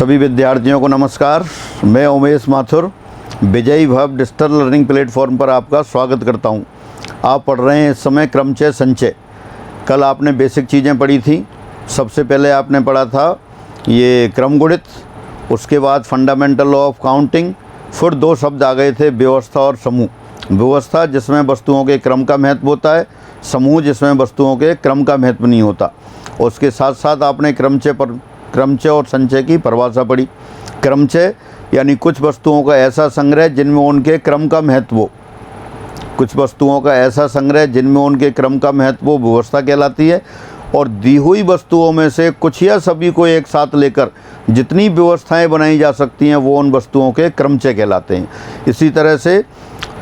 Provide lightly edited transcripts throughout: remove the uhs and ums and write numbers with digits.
सभी विद्यार्थियों को नमस्कार। मैं उमेश माथुर विजयी भव डिजिटल लर्निंग प्लेटफॉर्म पर आपका स्वागत करता हूं। आप पढ़ रहे हैं इस समय क्रमचय संचय। कल आपने बेसिक चीज़ें पढ़ी थी। सबसे पहले आपने पढ़ा था ये क्रमगुणित, उसके बाद फंडामेंटल लॉ ऑफ काउंटिंग, फिर दो शब्द आ गए थे व्यवस्था और समूह। व्यवस्था जिसमें वस्तुओं के क्रम का महत्व होता है, समूह जिसमें वस्तुओं के क्रम का महत्व नहीं होता। उसके साथ साथ आपने क्रमचय और संचय की परिभाषा पढ़ी। क्रमचय यानी कुछ वस्तुओं का ऐसा संग्रह जिनमें उनके क्रम का महत्व हो। कुछ वस्तुओं का ऐसा संग्रह जिनमें उनके क्रम का महत्व हो व्यवस्था कहलाती है। और दी हुई वस्तुओं में से कुछ या सभी को एक साथ लेकर जितनी व्यवस्थाएं बनाई जा सकती हैं वो उन वस्तुओं के क्रमचय कहलाते हैं। इसी तरह से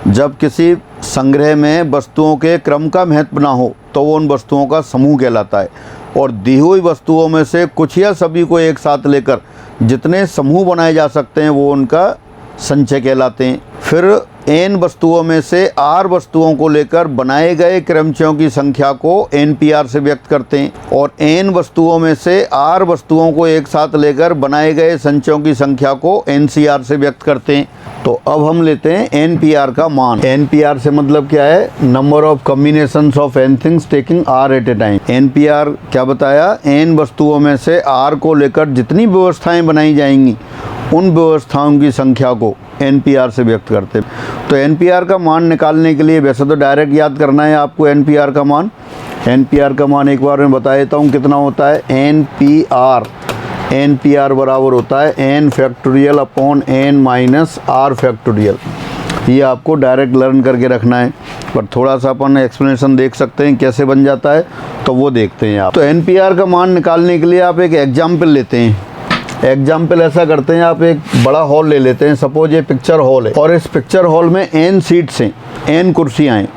जब किसी संग्रह में वस्तुओं के क्रम का महत्व ना हो तो वो उन वस्तुओं का समूह कहलाता है। और दी हुई वस्तुओं में से कुछ या सभी को एक साथ लेकर जितने समूह बनाए जा सकते हैं वो उनका संचय कहलाते हैं। फिर n वस्तुओं में से r वस्तुओं को लेकर बनाए गए क्रमचयों की संख्या को NPR से व्यक्त करते हैं। और n वस्तुओं में से r वस्तुओं को एक साथ लेकर बनाए गए संचयों की संख्या को NCR से व्यक्त करते हैं। तो अब हम लेते हैं NPR का मान। NPR से मतलब क्या है? Number of combinations of n things taking r at a time. NPR क्या बताया? n वस्तुओं में से r को लेकर जितनी व्यवस्थाएं बनाई जाएंगी उन व्यवस्थाओं की संख्या को NPR से व्यक्त करते हैं। तो NPR का मान निकालने के लिए वैसे तो डायरेक्ट याद करना है आपको NPR का मान। NPR का मान एक बार मैं बता देता हूँ कितना होता है। NPR बराबर होता है n factorial upon n minus r factorial. ये आपको डायरेक्ट लर्न करके रखना है, पर थोड़ा सा अपन एक्सप्लेनेशन देख सकते हैं कैसे बन जाता है, तो वो देखते हैं आप। तो NPR का मान निकालने के लिए आप एक एग्जाम्पल लेते हैं। एग्जाम्पल ऐसा करते हैं, आप एक बड़ा हॉल ले लेते हैं। सपोज ये पिक्चर हॉल है और इस पिक्चर हॉल में n सीट्स हैं, n कुर्सियाँ हैं।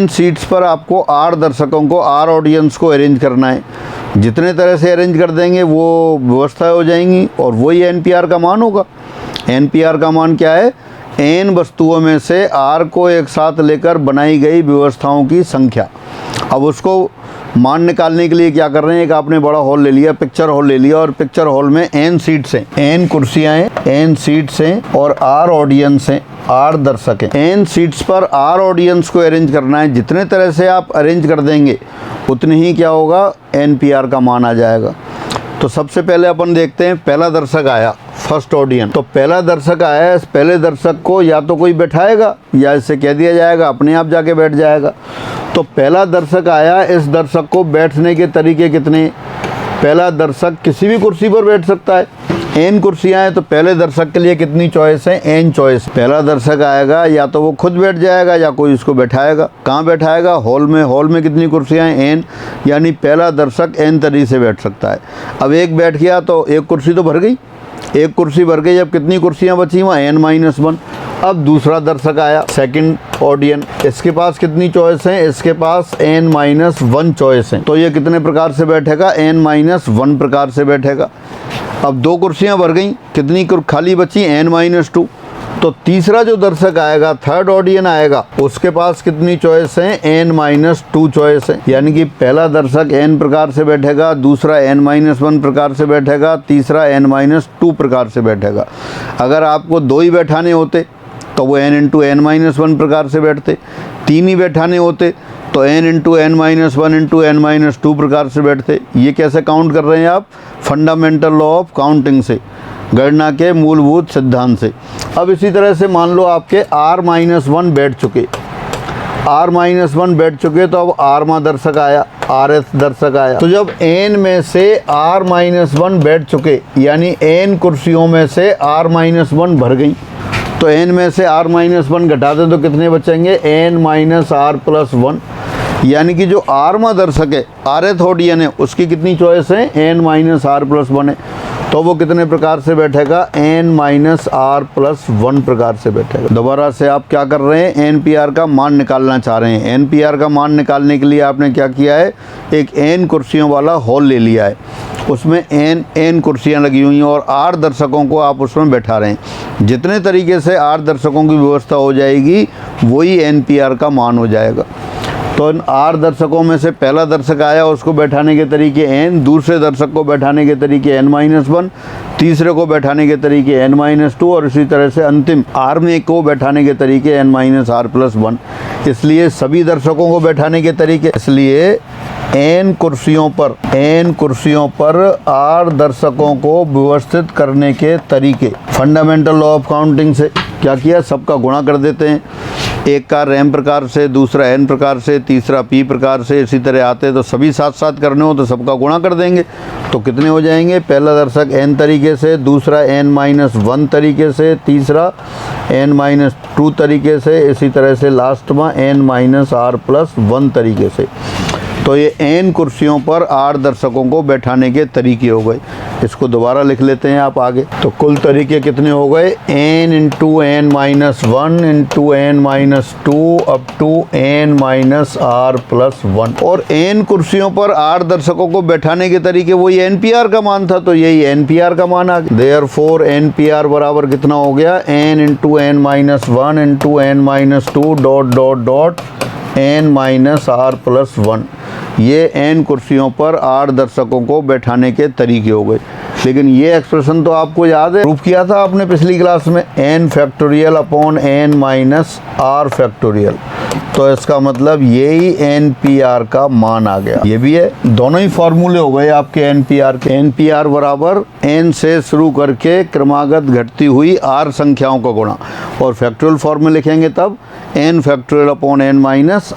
n सीट्स पर आपको r दर्शकों को, r ऑडियंस को अरेंज करना है। जितने तरह से अरेंज कर देंगे वो व्यवस्था हो जाएंगी और वही NPR का मान होगा। NPR का मान क्या है? n वस्तुओं में से r को एक साथ लेकर बनाई गई व्यवस्थाओं की संख्या। अब उसको मान निकालने के लिए क्या कर रहे हैं? एक आपने बड़ा हॉल ले लिया, पिक्चर हॉल ले लिया, और पिक्चर हॉल में n सीट्स हैं, n कुर्सियाँ हैं, n सीट्स हैं और r ऑडियंस हैं, r दर्शक हैं। n सीट्स पर r ऑडियंस को अरेंज करना है। जितने तरह से आप अरेंज कर देंगे उतनी ही क्या होगा? NPR का मान आ जाएगा। तो सबसे पहले अपन देखते हैं, पहला दर्शक आया, फर्स्ट ऑडियंस। तो पहला दर्शक आया, इस पहले दर्शक को या तो कोई बैठाएगा या इससे कह दिया जाएगा अपने आप जाके बैठ जाएगा। तो पहला दर्शक आया, इस दर्शक को बैठने के तरीके कितने? पहला दर्शक किसी भी कुर्सी पर बैठ सकता है। n कुर्सियाँ हैं तो पहले दर्शक के लिए कितनी चॉइस है? n choice. पहला दर्शक आएगा या तो वो खुद बैठ जाएगा या कोई उसको बैठाएगा। कहाँ बैठाएगा? हॉल में। हॉल में कितनी कुर्सियाँ हैं? n, यानी पहला दर्शक n तरीके से बैठ सकता है। अब एक बैठ गया तो एक कुर्सी तो भर गई, एक कुर्सी भर गई। अब कितनी कुर्सियाँ बची? वहाँ n-1। अब दूसरा दर्शक आया, सेकंड ऑडियंस, इसके पास कितनी चॉइस है? इसके पास n-1 चॉइस है। तो ये कितने प्रकार से बैठेगा? n-1 प्रकार से बैठेगा। अब दो कुर्सियां भर गई, कितनी खाली बची? n-2। तो तीसरा जो दर्शक आएगा, थर्ड ऑडियंस आएगा, उसके पास कितनी चॉइस है? n-2 चॉइस है। यानी कि पहला दर्शक n प्रकार से बैठेगा, दूसरा n-1 प्रकार से बैठेगा, तीसरा n-2 प्रकार से बैठेगा। अगर आपको दो ही बैठाने होते तो वो n-n-1 प्रकार से बैठते। तीन ही बैठाने होते तो n-n-1 प्रकार से बैठते। ये कैसे काउंट कर रहे हैं आप? फंडामेंटल लॉ ऑफ काउंटिंग से, गणना के मूलभूत सिद्धांत से। अब इसी तरह से मान लो आपके r-1 बैठ चुके, r-1 बैठ चुके, तो अब r दर्शक आया, rth दर्शक आया। तो जब n में से r-1 बैठ चुके, यानी n कुर्सियों में से r-1 भर गई, तो n में से r-1 घटा दें तो कितने बचेंगे? n-r+1। यानी कि जो r दर्शक है, rth ऑडियन है, उसकी कितनी चॉइस है? n-r+1 है। तो वो कितने प्रकार से बैठेगा? n-r+1 प्रकार से बैठेगा। दोबारा से आप क्या कर रहे हैं? NPR का मान निकालना चाह रहे हैं। NPR का मान निकालने के लिए आपने क्या किया है? एक n कुर्सियों वाला हॉल ले लिया है, उसमें n कुर्सियां लगी हुई हैं और r दर्शकों को आप उसमें बैठा रहे हैं। जितने तरीके से r दर्शकों की व्यवस्था हो जाएगी वही NPR का मान हो जाएगा। तो तो इन r दर्शकों में से पहला दर्शक आया, उसको बैठाने के तरीके n, दूसरे दर्शक को बैठाने के तरीके n-1, तीसरे को बैठाने के तरीके n-2 और इसी तरह से अंतिम r में को बैठाने के तरीके n-r+1। इसलिए सभी दर्शकों को बैठाने के तरीके, इसलिए n कुर्सियों पर r दर्शकों को व्यवस्थित करने के तरीके। फंडामेंटल लॉ ऑफ काउंटिंग से क्या किया, सबका गुणा कर देते हैं। एक का m प्रकार से, दूसरा n प्रकार से, तीसरा p प्रकार से, इसी तरह आते तो सभी साथ साथ करने हो तो सबका गुणा कर देंगे। तो कितने हो जाएंगे, पहला दर्शक n तरीके से, दूसरा n-1 तरीके से, तीसरा n-2 तरीके से, इसी तरह से लास्ट में n-r+1 तरीके से। तो ये n कुर्सियों पर r दर्शकों को बैठाने के तरीके हो गए। इसको दोबारा लिख लेते हैं आप आगे। तो कुल तरीके कितने हो गए, n × n-1 × n-2 up to n-r+1। और n कुर्सियों पर r दर्शकों को बैठाने के तरीके वही NPR का मान था, तो यही NPR का मान आ गया। देयरफॉर NPR बराबर कितना हो गया, n × n-1 × n-2 n-r+1। ये n कुर्सियों पर r दर्शकों को बैठाने के तरीके हो गए। लेकिन ये एक्सप्रेशन तो आपको याद है, प्रूफ किया था आपने पिछली क्लास में, n factorial upon n - r factorial. तो इसका मतलब यही NPR का मान आ गया। ये भी है, दोनों ही फॉर्मूले हो गए आपके NPR के। NPR बराबर n से शुरू करके क्रमागत घटती हुई r संख्याओं का गुणा, और फैक्टोरियल फॉर्म में लिखेंगे तब n factorial upon n -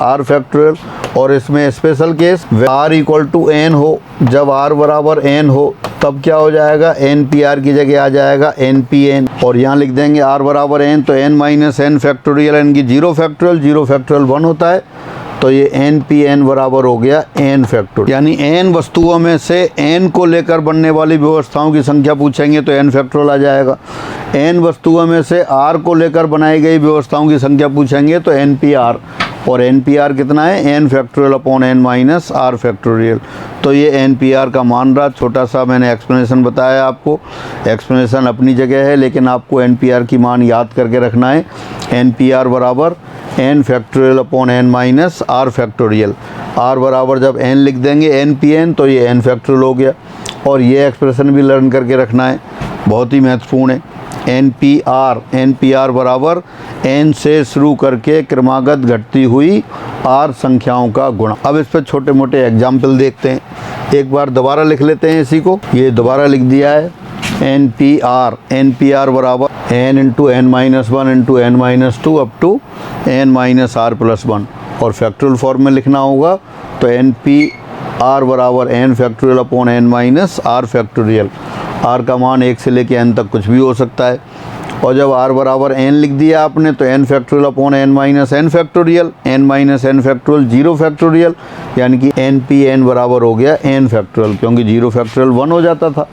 r factorial. और इसमें स्पेशल केस r = n हो, जब r बराबर n हो तब क्या हो जाएगा, NPR की जगह आ जाएगा NPN। और यहाँ लिख देंगे r बराबर n, तो n - n फैक्टोरियल, n की 0 फैक्टोरियल 1 होता है, तो ये NPN बराबर हो गया n फैक्टोरियल। यानी n वस्तुओं में से n को लेकर बनने वाली व्यवस्थाओं की संख्या पूछेंगे तो n फैक्टोरियल आ जाएगा। n वस्तुओं में से r को लेकर बनाई गई व्यवस्थाओं की संख्या पूछेंगे तो NPR, और NPR कितना है, n factorial upon n - r factorial. तो ये NPR का मान रहा। छोटा सा मैंने एक्सप्लेनेशन बताया आपको, एक्सप्लेनेशन अपनी जगह है, लेकिन आपको NPR की मान याद करके रखना है। NPR बराबर n factorial upon n - r factorial. r बराबर जब n लिख देंगे NPN, तो ये n फैक्टोरियल हो गया। और ये एक्सप्रेशन भी लर्न करके रखना है, बहुत ही महत्वपूर्ण है। NPR बराबर n से शुरू करके क्रमागत घटती हुई r संख्याओं का गुणा। अब इस पर छोटे मोटे एग्जाम्पल देखते हैं। एक बार दोबारा लिख लेते हैं इसी को, ये दोबारा लिख दिया है। NPR बराबर n × n-1 × n-2 up to n-r+1। और फैक्टोरियल फॉर्म में लिखना होगा तो NPR बराबर n factorial upon n - r factorial. r का मान 1 से लेके n तक कुछ भी हो सकता है। और जब r बराबर n लिख दिया आपने तो n factorial upon n - n factorial, n - n factorial 0 factorial, यानी कि NPN बराबर हो गया n फैक्टोरियल, क्योंकि 0 फैक्टोरियल 1 हो जाता था।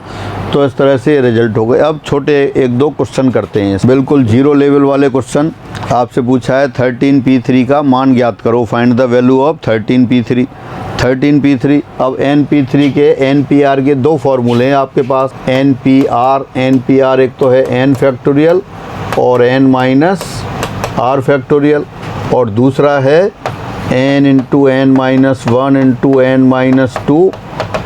तो इस तरह से रिजल्ट हो गए। अब छोटे 1-2 क्वेश्चन करते हैं, बिल्कुल 0 लेवल वाले क्वेश्चन। आपसे पूछा है 13P3 का मान ज्ञात करो, find the value of 13P3। 13P3, अब NP3 के NPR के 2 फॉर्मूले हैं आपके पास। NPR एक तो है n फैक्टोरियल और n - r फैक्टोरियल, और दूसरा है n × n-1 × n-2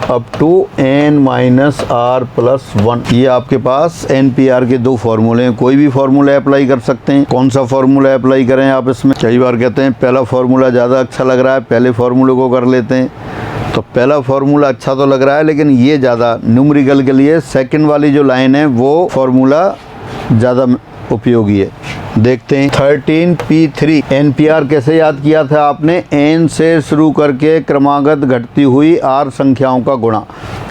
up to n-r+1। ये आपके पास NPR के 2 फार्मूले हैं। कोई भी फार्मूला अप्लाई कर सकते हैं। कौन सा फार्मूला अप्लाई करें आप इसमें, कई बार कहते हैं पहला फार्मूला ज़्यादा अच्छा लग रहा है, पहले फार्मूले को कर लेते हैं। तो पहला फार्मूला अच्छा तो लग रहा है, लेकिन ये ज़्यादा न्यूमेरिकल के लिए सेकंड वाली जो लाइन है वो फार्मूला ज़्यादा उपयोगी है। देखते हैं 13P3 NPR कैसे याद किया था आपने, n से शुरू करके क्रमागत घटती हुई r संख्याओं का गुणा।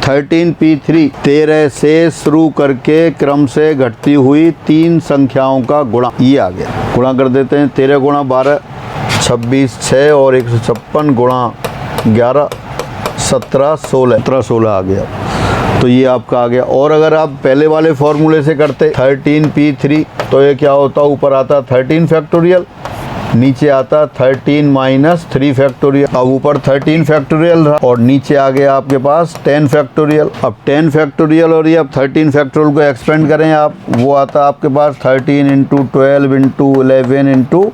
13P3 13 से शुरू करके क्रम से घटती हुई 3 संख्याओं का गुणा। ये आ गया, गुणा कर देते हैं। 13 × 12 26, 6 और 156 गुणा 11 17 16 आ गया। तो ये आपका आ गया। और अगर आप पहले वाले फॉर्मूले से करते 13P3 तो ये क्या होता, ऊपर आता 13 फैक्टोरियल, नीचे आता 13 - 3 फैक्टोरियल। अब ऊपर 13 फैक्टोरियल रहा और नीचे आ गया आपके पास 10 फैक्टोरियल। अब 10 फैक्टोरियल और ये अब 13 फैक्टोरियल को एक्सपेंड करें आप, वो आता आपके पास 13 × 12 × 11 ×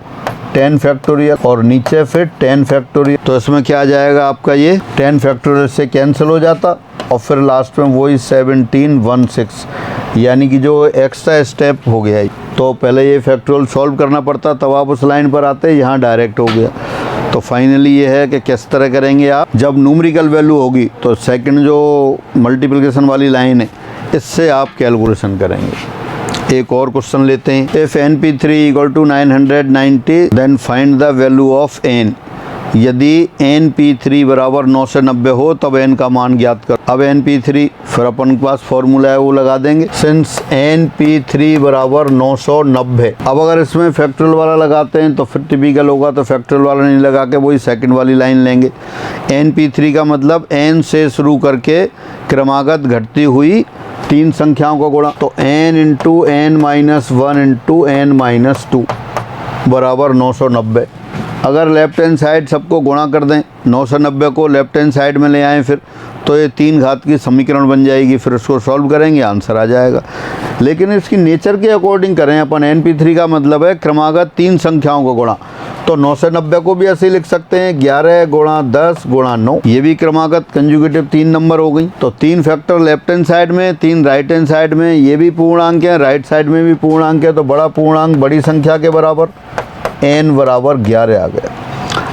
10 फैक्टोरियल और नीचे फिर 10 फैक्टोरियल। तो इसमें क्या आ जाएगा आपका, ये 10 फैक्टोरियल से कैंसिल हो जाता और फिर लास्ट में वही 1716, यानी कि जो एक्स्ट्रा स्टेप हो गया। तो पहले ये फैक्टोरियल सॉल्व करना पड़ता, तब आप उस लाइन पर आते, यहाँ डायरेक्ट हो गया। तो फाइनली ये है कि किस तरह करेंगे आप, जब न्यूमेरिकल वैल्यू होगी तो सेकंड जो मल्टीप्लिकेशन वाली लाइन है इससे आप कैलकुलेशन करेंगे। एक और क्वेश्चन लेते हैं। If NP3 = 990 then find the value of n। यदि NP3 बराबर 9 से 90 हो तब n का मान ज्ञात कर। अब NP3 फिर अपन के पास फॉर्मूला है वो लगा देंगे, सिंस NP3 बराबर 990। अब अगर इसमें फैक्टोरियल वाला लगाते हैं तो फिर टिपिकल होगा, तो फैक्टोरियल वाला नहीं लगा के वही सेकंड वाली लाइन लेंगे। NP3 का मतलब n से शुरू करके क्रमागत घटती हुई 3 संख्याओं का गुणा, तो n × n-1 × n-2 बराबर 990। अगर लेफ्ट हैंड साइड सबको गुणा कर दें, 9 से 90 को लेफ्ट हैंड साइड में ले आएँ फिर, तो ये 3 घात की समीकरण बन जाएगी। फिर उसको सॉल्व करेंगे, आंसर आ जाएगा। लेकिन इसकी नेचर के अकॉर्डिंग करें अपन, NP3 का मतलब है क्रमागत 3 संख्याओं का गुणा, तो 9 से 90 को भी ऐसे ही लिख सकते हैं, 11 × 10 × 9, ये भी क्रमागत कंजुगेटिव 3 नंबर हो गई। तो 3 फैक्टर लेफ्ट हैंड साइड में, 3 राइट हैंड साइड में, ये भी पूर्णांक है, राइट साइड में भी पूर्णांक है, तो बड़ा पूर्णांक बड़ी संख्या के बराबर n बराबर 11 आ गया।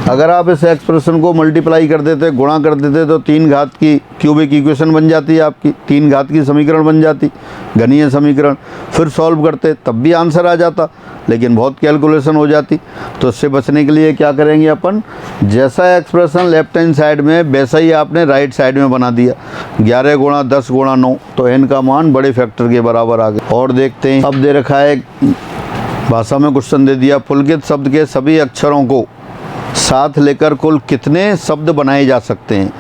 अगर आप इस एक्सप्रेशन को मल्टीप्लाई कर देते, गुणा कर देते, तो 3 घात की क्यूबिक इक्वेशन बन जाती है आपकी, 3 घात की समीकरण बन जाती, घनीय समीकरण। फिर सॉल्व करते तब भी आंसर आ जाता, लेकिन बहुत कैलकुलेशन हो जाती। तो इससे बचने के लिए क्या करेंगे अपन, जैसा एक्सप्रेशन लेफ्ट हैंड साइड में वैसा ही आपने राइट साइड में बना दिया, 11 × 10 × 9, तो n का मान बड़े फैक्टर के बराबर आ गया। और देखते हैं, अब दे रखा है भाषा में क्वेश्चन दे दिया, पुलकित शब्द के सभी अक्षरों को साथ लेकर कुल कितने शब्द बनाए जा सकते हैं।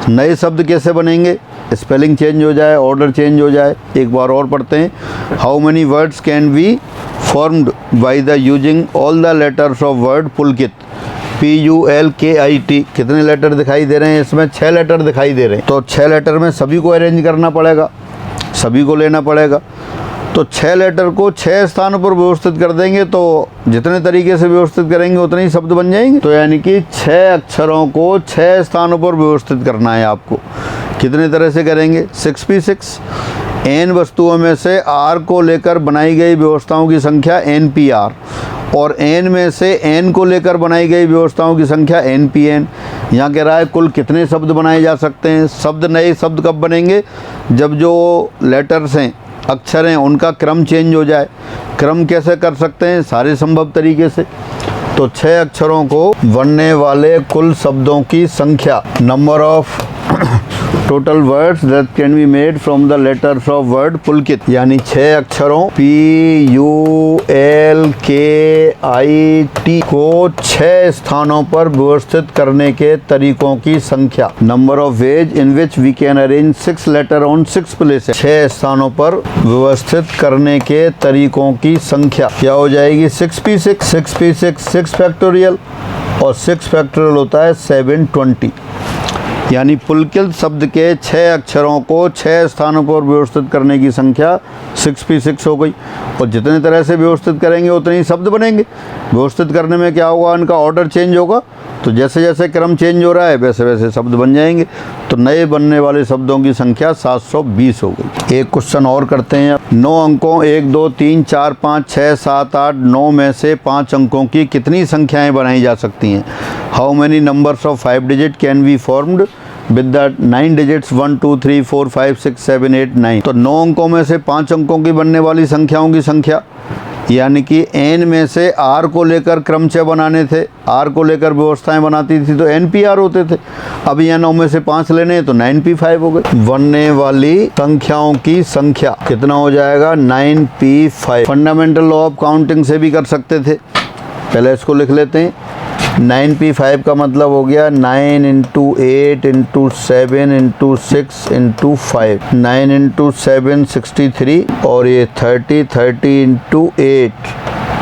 नए शब्द कैसे बनेंगे, स्पेलिंग चेंज हो जाए, ऑर्डर चेंज हो जाए। एक बार और पढ़ते हैं। How many words can be formed by the using all the letters of word Pulkit, PULKIT। कितने लेटर दिखाई दे रहे हैं इसमें, 6 लेटर दिखाई दे रहे हैं। तो 6 लेटर में सभी को अरेंज करना पड़ेगा, सभी को लेना पड़ेगा। तो 6 लेटर को 6 स्थानों पर व्यवस्थित कर देंगे, तो जितने तरीके से व्यवस्थित करेंगे उतने ही शब्द बन जाएंगे। तो यानी कि 6 अक्षरों को 6 स्थानों पर व्यवस्थित करना है आपको। कितने तरह से करेंगे, 6p6। n वस्तुओं में से r को लेकर बनाई गई व्यवस्थाओं की संख्या NPR, और n में से n को लेकर बनाई गई व्यवस्थाओं की संख्या NPN। यहाँ कह रहा है कुल कितने शब्द बनाए जा सकते हैं। शब्द, नए शब्द कब बनेंगे, जब जो लेटर्स हैं, अक्षर हैं, उनका क्रम चेंज हो जाए। क्रम कैसे कर सकते हैं, सारे संभव तरीके से। तो 6 अक्षरों को बनने वाले कुल शब्दों की संख्या, number of total words that can be made from the letters of word Pulkit, यानी 6 अक्षरों PULKIT को 6 स्थानों पर व्यवस्थित करने के तरीकों की संख्या। Number of ways in which we can arrange 6 letter on 6 places. 6 स्थानों पर व्यवस्थित करने के तरीकों की संख्या क्या हो जाएगी, 6p6। 6p6 6 फैक्टोरियल, और 6 फैक्टोरियल होता है 720। यानी पुलकित शब्द के 6 अक्षरों को 6 स्थानों पर व्यवस्थित करने की संख्या 6p6 हो गई। और जितने तरह से व्यवस्थित करेंगे उतने ही शब्द बनेंगे। व्यवस्थित करने में क्या होगा, उनका ऑर्डर चेंज होगा, तो जैसे जैसे क्रम चेंज हो रहा है वैसे वैसे शब्द बन जाएंगे। तो नए बनने वाले शब्दों की संख्या 720 हो गई। एक क्वेश्चन और करते हैं। 9 अंकों 1 2 3 4 5 6 7 8 9 में से 5 अंकों की कितनी संख्याएं बनाई जा सकती हैं। How many numbers of 5 digit can be formed with the 9 digits 1 2 3 4 5 6 7 8 9। तो 9 अंकों में से 5 अंकों की बनने वाली संख्याओं की संख्या, यानी कि n में से r को लेकर क्रमचय बनाने थे, r को लेकर व्यवस्थाएं बनाती थी तो NPR होते थे। अब यहाँ 9 में से 5 लेने हैं तो 9p5 हो गए। बनने वाली संख्याओं की संख्या कितना हो जाएगा, 9p5। Fundamental law of counting से भी कर सकते थे, पहले इसको लिख लेते हैं। 9p5 का मतलब हो गया 9 × 8 × 7 × 6 × 5। 9 × 7 63, और ये 30 × 8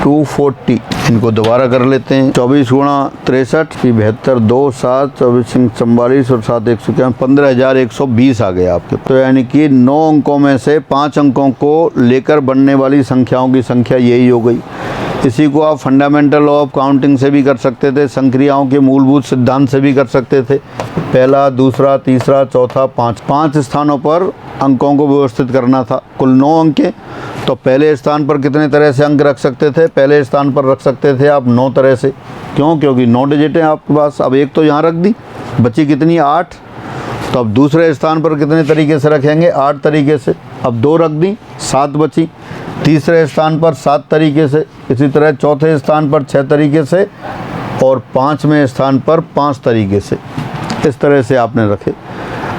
240। इनको दोबारा कर लेते हैं। 24 × 63 72 2 7 24 44 और 7 151 15,120 आ गए आपके। तो यानी कि 9 अंकों में से 5 अंकों को लेकर बनने वाली संख्याओं की संख्या यही हो गई। इसी को आप फंडामेंटल लॉ ऑफ काउंटिंग से भी कर सकते थे, संक्रियाओं के मूलभूत सिद्धांत से भी कर सकते थे। पहला, दूसरा, तीसरा, चौथा, पाँच स्थानों पर अंकों को व्यवस्थित करना था। कुल 9 अंक हैं, तो पहले स्थान पर कितने तरह से अंक रख सकते थे? पहले स्थान पर रख सकते थे आप 9 तरह से। क्यों? क्योंकि 9 डिजिट हैं आपके पास। अब एक तो यहाँ रख दी, बची कितनी? 8। तो अब दूसरे स्थान पर कितने तरीके से रखेंगे? 8 तरीके से। अब 2 रख दी, 7 बची। तीसरे स्थान पर 7 तरीके से, इसी तरह चौथे स्थान पर 6 तरीके से, और 5वें स्थान पर 5 तरीके से। इस तरह से आपने रखे।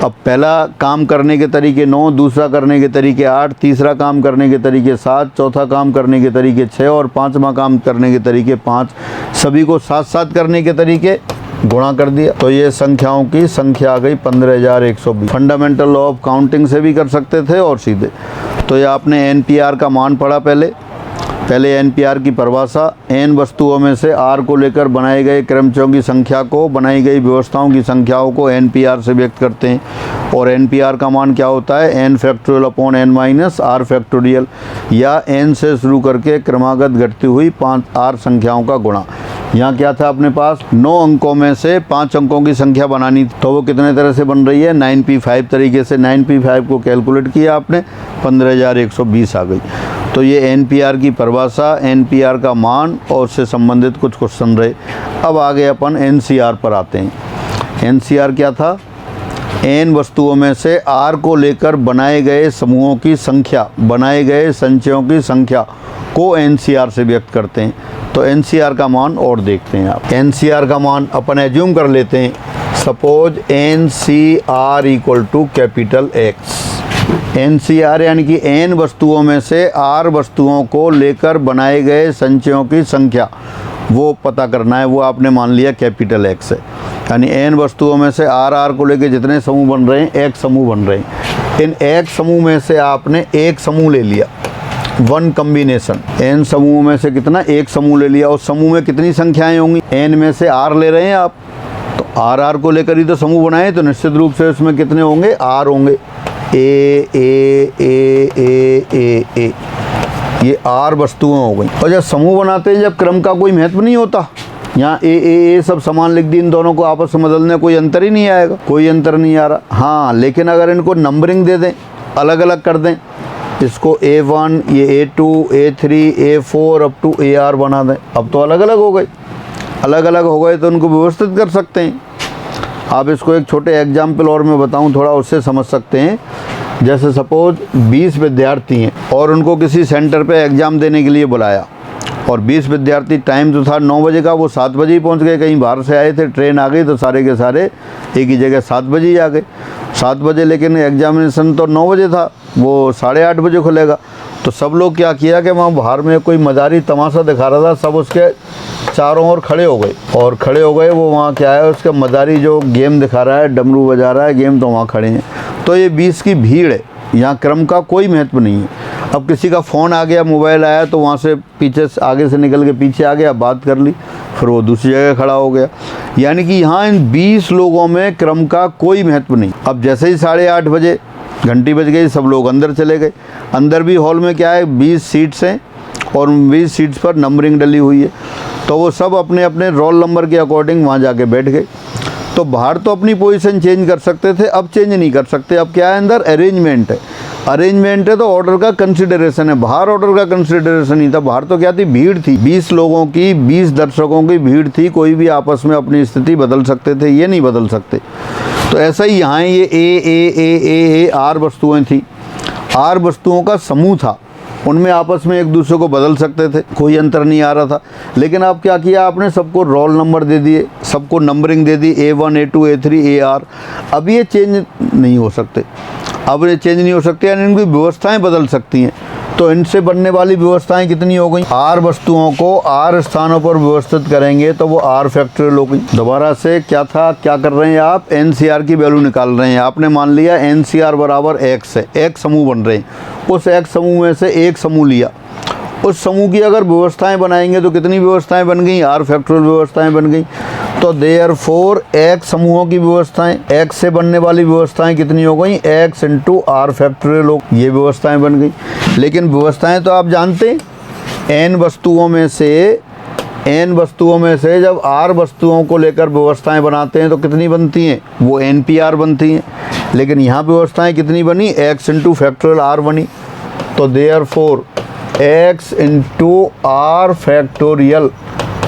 अब पहला काम करने के तरीके 9, दूसरा करने के तरीके 8, तीसरा काम करने के तरीके 7, चौथा काम करने के तरीके 6 और 5वां काम करने के तरीके 5। सभी को 7-7 करने के तरीके गुणा कर दिया, तो ये संख्याओं की संख्या आ गई 15,120। फंडामेंटल लॉ ऑफ काउंटिंग से भी कर सकते थे और सीधे। तो ये आपने एनपीआर का मान पढ़ा। पहले एनपीआर की परिभाषा, एन वस्तुओं में से आर को लेकर बनाए गए क्रमचयों की संख्या को बनाई गई व्यवस्थाओं की संख्याओं को एनपीआर से व्यक्त करते हैं। और एनपीआर का मान क्या होता है? N factorial upon n minus r factorial, या एन से शुरू करके क्रमागत घटती हुई 5 आर संख्याओं का गुणा। यहाँ क्या था अपने पास? 9 अंकों में से 5 अंकों की संख्या बनानी, तो वो कितने तरह से बन रही है? 9p5 तरीके से। 9p5 को कैलकुलेट किया आपने, 15,120 आ गई। तो ये एनपीआर की परिभाषा, एनपीआर का मान और उससे संबंधित कुछ क्वेश्चन रहे। अब आगे अपन एनसीआर पर आते हैं। एनसीआर क्या था? एन वस्तुओं में से आर को लेकर बनाए गए समूहों की संख्या, बनाए गए संचयों की संख्या को एनसीआर से व्यक्त करते हैं। तो एनसीआर का मान और देखते हैं आप। एनसीआर का मान अपन एज्यूम कर लेते हैं, suppose NCR equal to capital X. NCR यानी कि एन वस्तुओं में से आर वस्तुओं को लेकर बनाए गए संचयों की संख्या, वो पता करना है। वो आपने मान लिया कैपिटल एक्स है, यानी एन वस्तुओं में से आर को लेकर जितने समूह बन रहे हैं, एक समूह बन रहे हैं। इन एक समूह में से आपने एक समूह ले लिया, वन कम्बिनेशन। एन समूह में से कितना? एक समूह ले लिया। उस समूह में कितनी संख्याएं होंगी? एन में से आर ले रहे हैं आप, तो आर को लेकर ही तो समूह बनाए, तो निश्चित रूप से उसमें कितने होंगे? आर होंगे। ए ए ए ए ए ए, ये आर वस्तुएं हो गई। और जब समूह बनाते हैं, जब क्रम का कोई महत्व नहीं होता, यहाँ ए सब समान लिख दी, इन दोनों को आपस में बदलने कोई अंतर ही नहीं आएगा, कोई अंतर नहीं आ रहा। हाँ, लेकिन अगर इनको नंबरिंग दे दें, अलग अलग कर दें, इसको A1, ये A2, A3, A4 up to AR बना दें, अब तो अलग अलग हो गए। अलग अलग हो गए तो उनको व्यवस्थित कर सकते हैं। आप इसको एक छोटे एग्जाम्पल और मैं बताऊं, थोड़ा उससे समझ सकते हैं। जैसे सपोज 20 विद्यार्थी हैं और उनको किसी सेंटर पे एग्ज़ाम देने के लिए बुलाया, और 20 विद्यार्थी, टाइम जो था 9 बजे का, वो 7 बजे ही पहुंच गए। कहीं बाहर से आए थे, ट्रेन आ गई, तो सारे के सारे एक ही जगह 7 बजे ही आ गए। 7 बजे, लेकिन एग्जामिनेशन तो 9 बजे था, वो 8:30 बजे खुलेगा। तो सब लोग क्या किया कि वहाँ बाहर में कोई मजारी तमाशा दिखा रहा था, सब उसके चारों ओर खड़े हो गए। वो वहाँ क्या है, उसका मजारी जो गेम दिखा रहा है, डमरू बजा रहा है गेम, तो वहाँ खड़े हैं। तो ये 20 की भीड़ है, यहाँ क्रम का कोई महत्व नहीं है। अब किसी का फ़ोन आ गया, मोबाइल आया, तो वहाँ से पीछे आगे से निकल के पीछे आ गया, बात कर ली, फिर वो दूसरी जगह खड़ा हो गया। यानी कि यहाँ इन 20 लोगों में क्रम का कोई महत्व नहीं। अब जैसे ही 8:30 बजे घंटी बज गई, सब लोग अंदर चले गए। अंदर भी हॉल में क्या है, 20 सीट्स हैं और 20 सीट्स पर नंबरिंग डली हुई है, तो वो सब अपने अपने रोल नंबर के अकॉर्डिंग वहाँ जाके बैठ गए। तो बाहर तो अपनी पोजीशन चेंज कर सकते थे, अब चेंज नहीं कर सकते। अब क्या है, अंदर अरेंजमेंट है। अरेंजमेंट है तो ऑर्डर का कंसिडरेशन है, बाहर ऑर्डर का कंसिडरेशन नहीं था। बाहर तो क्या थी, भीड़ थी, 20 लोगों की, 20 दर्शकों की भीड़ थी। कोई भी आपस में अपनी स्थिति बदल सकते थे, ये नहीं बदल सकते। तो ऐसा ही यहाँ ये ए आर वस्तुएं थी, आर वस्तुओं का समूह था, उनमें आपस में एक दूसरे को बदल सकते थे, कोई अंतर नहीं आ रहा था। लेकिन आप क्या किया, आपने सबको रोल नंबर दे दिए, सबको नंबरिंग दे दी, A1, A2, A3, AR। अब ये चेंज नहीं हो सकते, अब ये चेंज नहीं हो सकते, यानी इनकी व्यवस्थाएं बदल सकती हैं। तो इनसे बनने वाली व्यवस्थाएं कितनी हो गई? आर वस्तुओं को आर स्थानों पर व्यवस्थित करेंगे तो वो आर फैक्टोरियल हो गई। दोबारा से क्या था, क्या कर रहे हैं आप, एनसीआर की वैल्यू निकाल रहे हैं। आपने मान लिया एनसीआर बराबर एक्स है, एक समूह बन रहे हैं। उस एक समूह में से एक समूह लिया, उस समूह की अगर व्यवस्थाएं बनाएंगे तो कितनी व्यवस्थाएं बन गई? आर फैक्टोरियल व्यवस्थाएं बन गई। तो देयरफॉर एक समूहों की व्यवस्थाएं, एक से बनने वाली व्यवस्थाएं कितनी हो गई? एक्स इंटू आर फैक्टोरियल, ये व्यवस्थाएं बन गई। लेकिन व्यवस्थाएं तो आप जानते हैं, n वस्तुओं में से जब r वस्तुओं को लेकर व्यवस्थाएं बनाते हैं तो कितनी बनती हैं? वो NPR बनती हैं। लेकिन यहाँ व्यवस्थाएं कितनी बनी? x इंटू फैक्टोरियल r बनी। तो therefore x into r factorial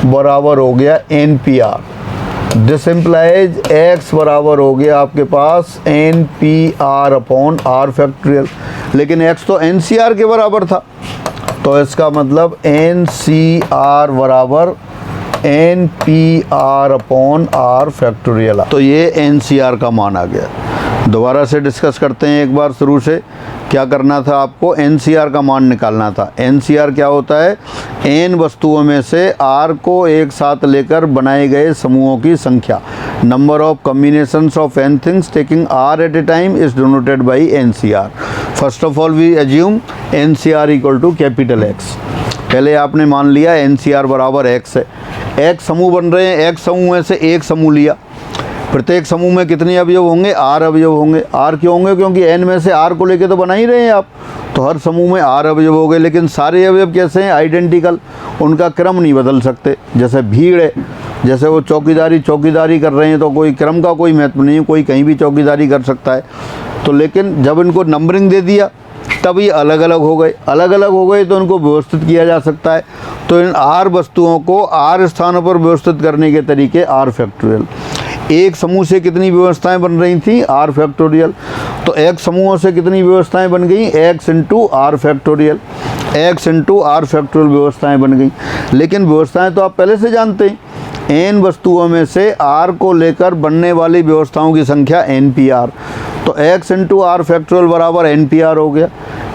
बराबर हो गया NPR। दिस इम्प्लाइज x बराबर हो गया आपके पास NPR अपॉन r फैक्टोरियल। लेकिन x तो NCR के बराबर था, तो इसका मतलब NCR बराबर NPR अपॉन r फैक्टोरियल। तो ये NCR का मान आ गया। दोबारा से डिस्कस करते हैं एक बार शुरू से। क्या करना था आपको? NCR का मान निकालना था। NCR क्या होता है? n वस्तुओं में से r को एक साथ लेकर बनाए गए समूहों की संख्या। Number of combinations of n things taking r at a time is denoted by NCR। First of all we assume NCR equal to capital X। पहले आपने मान लिया NCR बराबर X है। X समूह बन रहे हैं, X समूह में से एक समूह लिया। प्रत्येक समूह में कितने अवयव होंगे? R अवयव होंगे। R क्यों होंगे? क्योंकि n में से R को लेके तो बना ही रहे हैं आप, तो हर समूह में R अवयव हो गए। लेकिन सारे अवयव कैसे हैं? आइडेंटिकल, उनका क्रम नहीं बदल सकते। जैसे भीड़ है, जैसे वो चौकीदारी कर रहे हैं, तो कोई क्रम का कोई महत्व नहीं है, कोई कहीं भी चौकीदारी कर सकता है। तो लेकिन जब इनको नंबरिंग दे दिया तब ये अलग अलग हो गए, तो इनको व्यवस्थित किया जा सकता है। तो इन R वस्तुओं को R स्थानों पर व्यवस्थित करने के तरीके R फैक्टोरियल। एक समूह से कितनी व्यवस्थाएं बन रही थी? R factorial. तो एक समूहों से कितनी व्यवस्थाएं बन गई? X into R factorial. X into R factorial व्यवस्थाएं बन गई। लेकिन व्यवस्थाएं तो आप पहले से जानते हैं, n वस्तुओं में से R को लेकर बनने वाली व्यवस्थाओं की संख्या NPR। तो x इंटू R फैक्टोरियल बराबर NPR हो गया।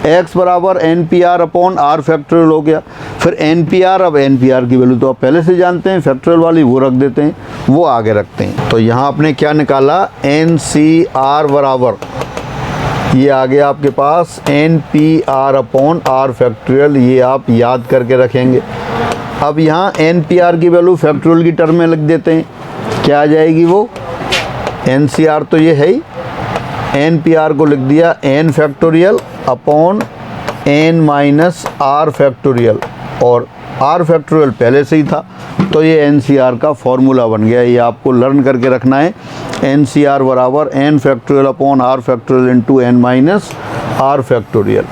x बराबर NPR अपॉन R फैक्टोरियल हो गया। फिर NPR, अब NPR की वैल्यू तो आप पहले से जानते हैं, फैक्टोरियल वाली वो रख देते हैं, वो आगे रखते हैं। तो यहाँ आपने क्या निकाला? NCR बराबर, ये आ गया आपके पास NPR अपॉन R फैक्टोरियल। ये आप याद करके रखेंगे। अब यहाँ NPR की वैल्यू फैक्टोरियल की टर्म में लिख देते हैं। क्या आ जाएगी वो? NCR तो ये है ही, NPR को लिख दिया n factorial upon n minus R factorial, और R फैक्टोरियल पहले से ही था, तो ये NCR का फॉर्मूला बन गया। ये आपको लर्न करके रखना है। NCR बराबर n factorial upon R factorial into n minus R factorial.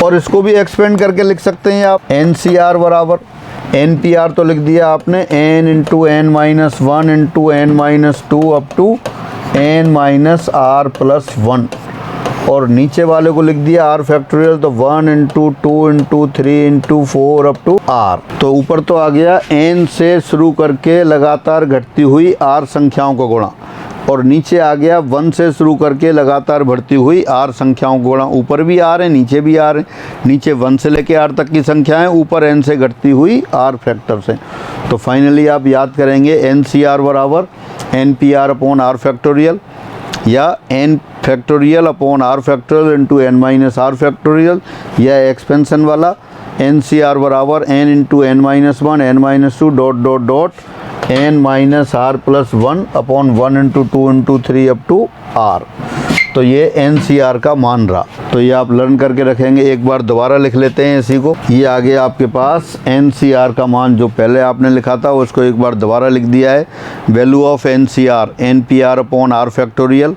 और इसको भी एक्सपेंड करके लिख सकते हैं आप। NCR बराबर NPR तो लिख दिया आपने n into n minus 1 into n minus 2 up to n minus R plus 1, और नीचे वाले को लिख दिया R फैक्टोरियल, तो 1 into 2 into 3 into 4 up to R। तो ऊपर तो आ गया n से शुरू करके लगातार घटती हुई R संख्याओं को गुणा, और नीचे आ गया 1 से शुरू करके लगातार बढ़ती हुई R संख्याओं को गुणा। ऊपर भी R है, नीचे भी R है। नीचे 1 से लेके R तक की संख्याएं, ऊपर n से घटती हुई R फैक्टर से। तो फाइनली आप याद करेंगे NCR बराबर NPR अपॉन R फैक्टोरियल, या n factorial upon R factorial into n minus R factorial, या एक्सपेंशन वाला NCR बराबर n into n minus 1 n minus 2 dot dot dot n minus R plus 1 upon 1 into 2 into 3 up to R। तो ये NCR का मान रहा। तो ये आप लर्न करके रखेंगे। एक बार दोबारा लिख लेते हैं इसी को। ये आ गया आपके पास NCR का मान, जो पहले आपने लिखा था उसको एक बार दोबारा लिख दिया है। Value of NCR NPR upon R factorial,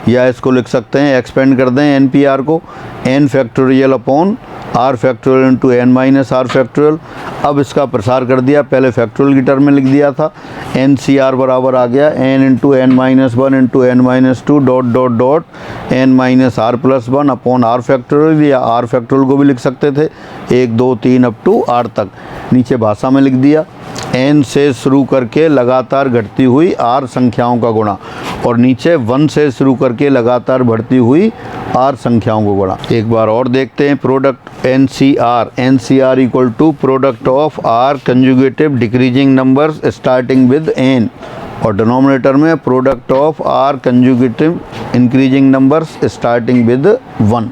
या इसको लिख सकते हैं, एक्सपेंड कर दें NPR को, n factorial upon R factorial into n minus R factorial. अब इसका प्रसार कर दिया, पहले फैक्टोरियल की टर्म में लिख दिया था। NCR बराबर आ गया n into n minus 1 into n minus 2 dot dot dot n minus R plus 1 upon R factorial, या R फैक्टोरियल को भी लिख सकते थे 1 2 3 अप टू R तक। नीचे भाषा में लिख दिया n से शुरू करके लगातार घटती हुई R संख्याओं का गुणा, और नीचे 1 से शुरू करके लगातार बढ़ती हुई R संख्याओं को गुणा। एक बार और देखते हैं product NCR equal to product of R conjugative decreasing numbers starting with n, और डिनोमिनेटर में product of R conjugative increasing numbers starting with 1।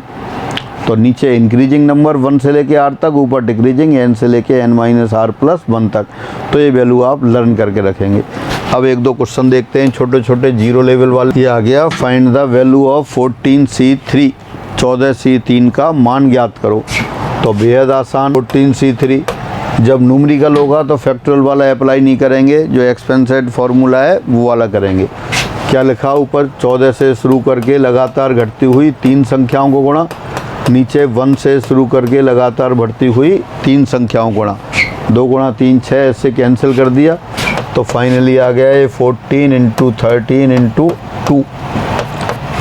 तो नीचे इंक्रीजिंग नंबर 1 से लेके R तक, ऊपर डिक्रीजिंग n से लेके n माइनस R प्लस 1 तक। तो ये वैल्यू आप लर्न करके रखेंगे। अब एक दो क्वेश्चन देखते हैं छोटे छोटे जीरो लेवल वाले। ये आ गया find the value of 14C3, 14C3 का मान ज्ञात करो। तो बेहद आसान। 14C3 जब न्यूमेरिकल होगा तो फैक्टोरियल वाला अप्लाई नहीं करेंगे, जो एक्सपेंसेड फार्मूला है वो वाला करेंगे। क्या लिखा ऊपर, 14 से शुरू करके लगातार घटती हुई 3 संख्याओं को गुणा, नीचे 1 से शुरू करके लगातार बढ़ती हुई 3 संख्याओं को गुणा, 2 गुणा 3 6, इससे कैंसिल कर दिया तो फाइनली आ गया ये 14 × 13 × 2,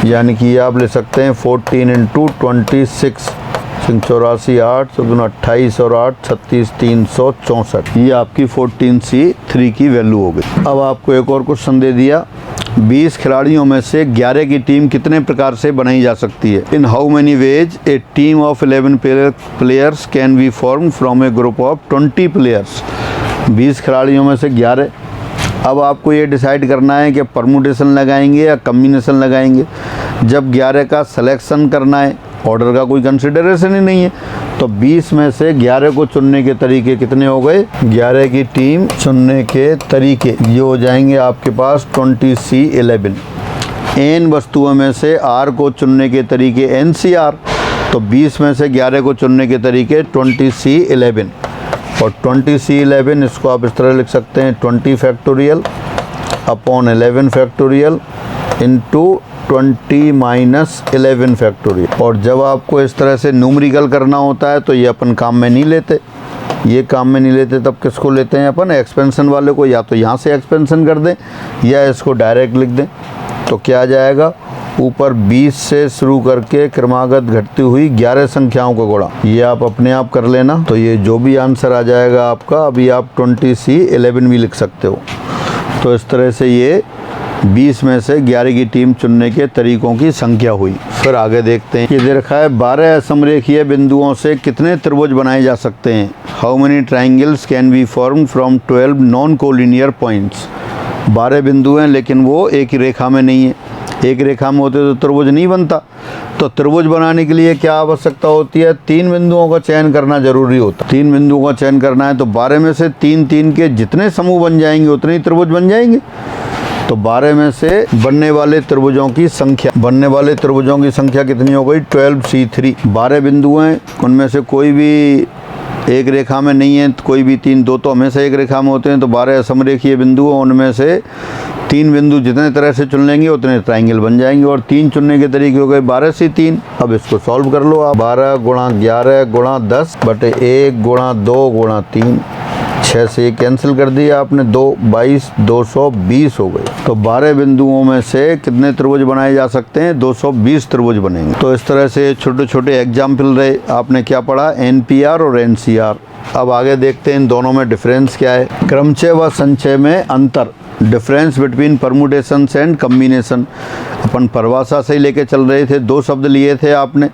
यानी कि आप ले सकते हैं 14 × 26, 84 8 28 और 8 36 364। ये आपकी 14C3 की वैल्यू हो गई। अब आपको एक और क्वेश्चन दे दिया, 20 खिलाड़ियों में से 11 की टीम कितने प्रकार से बनाई जा सकती है। In how many ways A team of 11 players can be form from A group of 20 players. 20 खिलाड़ियों में से 11। अब आपको ये डिसाइड करना है कि परमुटेशन लगाएंगे या कम्बिनेशन लगाएंगे। जब 11 का सिलेक्शन करना है, ऑर्डर का कोई कंसिडरेशन ही नहीं है, तो 20 में से 11 को चुनने के तरीके कितने हो गए, 11 की टीम चुनने के तरीके ये हो जाएंगे आपके पास 20C11। n वस्तुओं में से r को चुनने के तरीके NCR, तो 20 में से 11 को चुनने के तरीके 20C11। और 20C11 इसको आप इस तरह लिख सकते हैं 20 factorial upon 11 factorial into 20 minus 11 factorial. और जब आपको इस तरह से न्यूमेरिकल करना होता है तो ये अपन काम में नहीं लेते, ये काम में नहीं लेते, तब किसको लेते हैं अपन, एक्सपेंशन वाले को। या तो यहाँ से एक्सपेंशन कर दें या इसको डायरेक्ट लिख दें। तो क्या आ जाएगा, ऊपर 20 से शुरू करके क्रमागत घटती हुई 11 संख्याओं को गुणा, ये आप अपने आप कर लेना। तो ये जो भी आंसर आ जाएगा आपका, अभी आप 20C11 भी लिख सकते हो। तो इस तरह से ये 20 में से 11 की टीम चुनने के तरीकों की संख्या हुई। फिर आगे देखते हैं, ये दे रखा है 12 असमरेखीय बिंदुओं से कितने त्रिभुज बनाए जा सकते हैं। How many triangles can be form from 12 non collinear points. 12 बिंदु हैं लेकिन वो एक ही रेखा में नहीं है, एक रेखा में होते तो त्रिभुज नहीं बनता। तो त्रिभुज बनाने के लिए क्या आवश्यकता होती है, 3 बिंदुओं का चयन करना जरूरी होता है। 3 बिंदुओं का चयन करना है तो 12 में से 3 के जितने समूह बन जाएंगे उतने ही त्रिभुज बन जाएंगे। तो 12 में से बनने वाले त्रिभुजों की संख्या कितनी हो गई, 12C3। 12 बिंदु हैं, उनमें से कोई भी एक रेखा में नहीं है, कोई भी 3, 2 तो हमेशा एक रेखा में होते हैं। तो 12 असमरेखीय बिंदु, उनमें से 3 बिंदु जितने तरह से चुन लेंगे उतने ट्राइंगल बन जाएंगे। और 3 चुनने के तरीके हो गए 12C3। अब इसको सॉल्व कर लो आप, 12 × 11 × 10 बटे 1 × 2 × 3, 6 से कैंसिल कर दिया आपने, 2 22 220 हो गए। तो 12 बिंदुओं में से कितने त्रिभुज बनाए जा सकते हैं, 220 त्रिभुज बनेंगे। तो इस तरह से छोटे छोटे एग्जाम्पल रहे, आपने क्या पढ़ा, NPR और NCR। अब आगे देखते हैं इन दोनों में डिफरेंस क्या है। क्रमचय व संचय में अंतर, difference between permutations and combination. अपन परिभाषा से ही लेके चल रहे थे, 2 शब्द लिए थे आपने,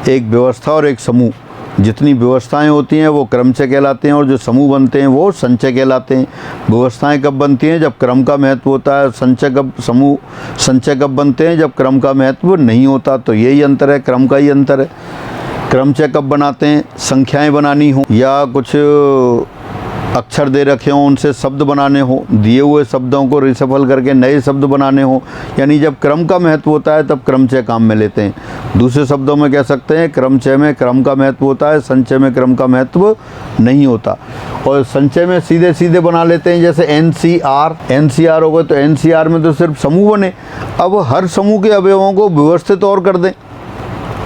एक व्यवस्था और एक समूह। जितनी व्यवस्थाएं होती हैं वो क्रमचय कहलाते हैं और जो समूह बनते हैं वो संचय कहलाते हैं। व्यवस्थाएं कब बनती हैं, जब क्रम का महत्व होता है। संचय कब बनते हैं, जब क्रम का महत्व नहीं होता। तो यही अंतर है, क्रम का ही अंतर है। क्रमचय कब बनाते हैं, संख्याएं बनानी हो या कुछ अक्षर दे रखे हों उनसे शब्द बनाने हो, दिए हुए शब्दों को रिसफल करके नए शब्द बनाने हो, यानी जब क्रम का महत्व होता है तब क्रमचय काम में लेते हैं। दूसरे शब्दों में कह सकते हैं क्रमचय में क्रम का महत्व होता है, संचय में क्रम का महत्व नहीं होता। और संचय में सीधे सीधे बना लेते हैं, जैसे NCR हो गए तो NCR में तो सिर्फ समूह बने। अब हर समूह के अवयवों को व्यवस्थित और कर दें,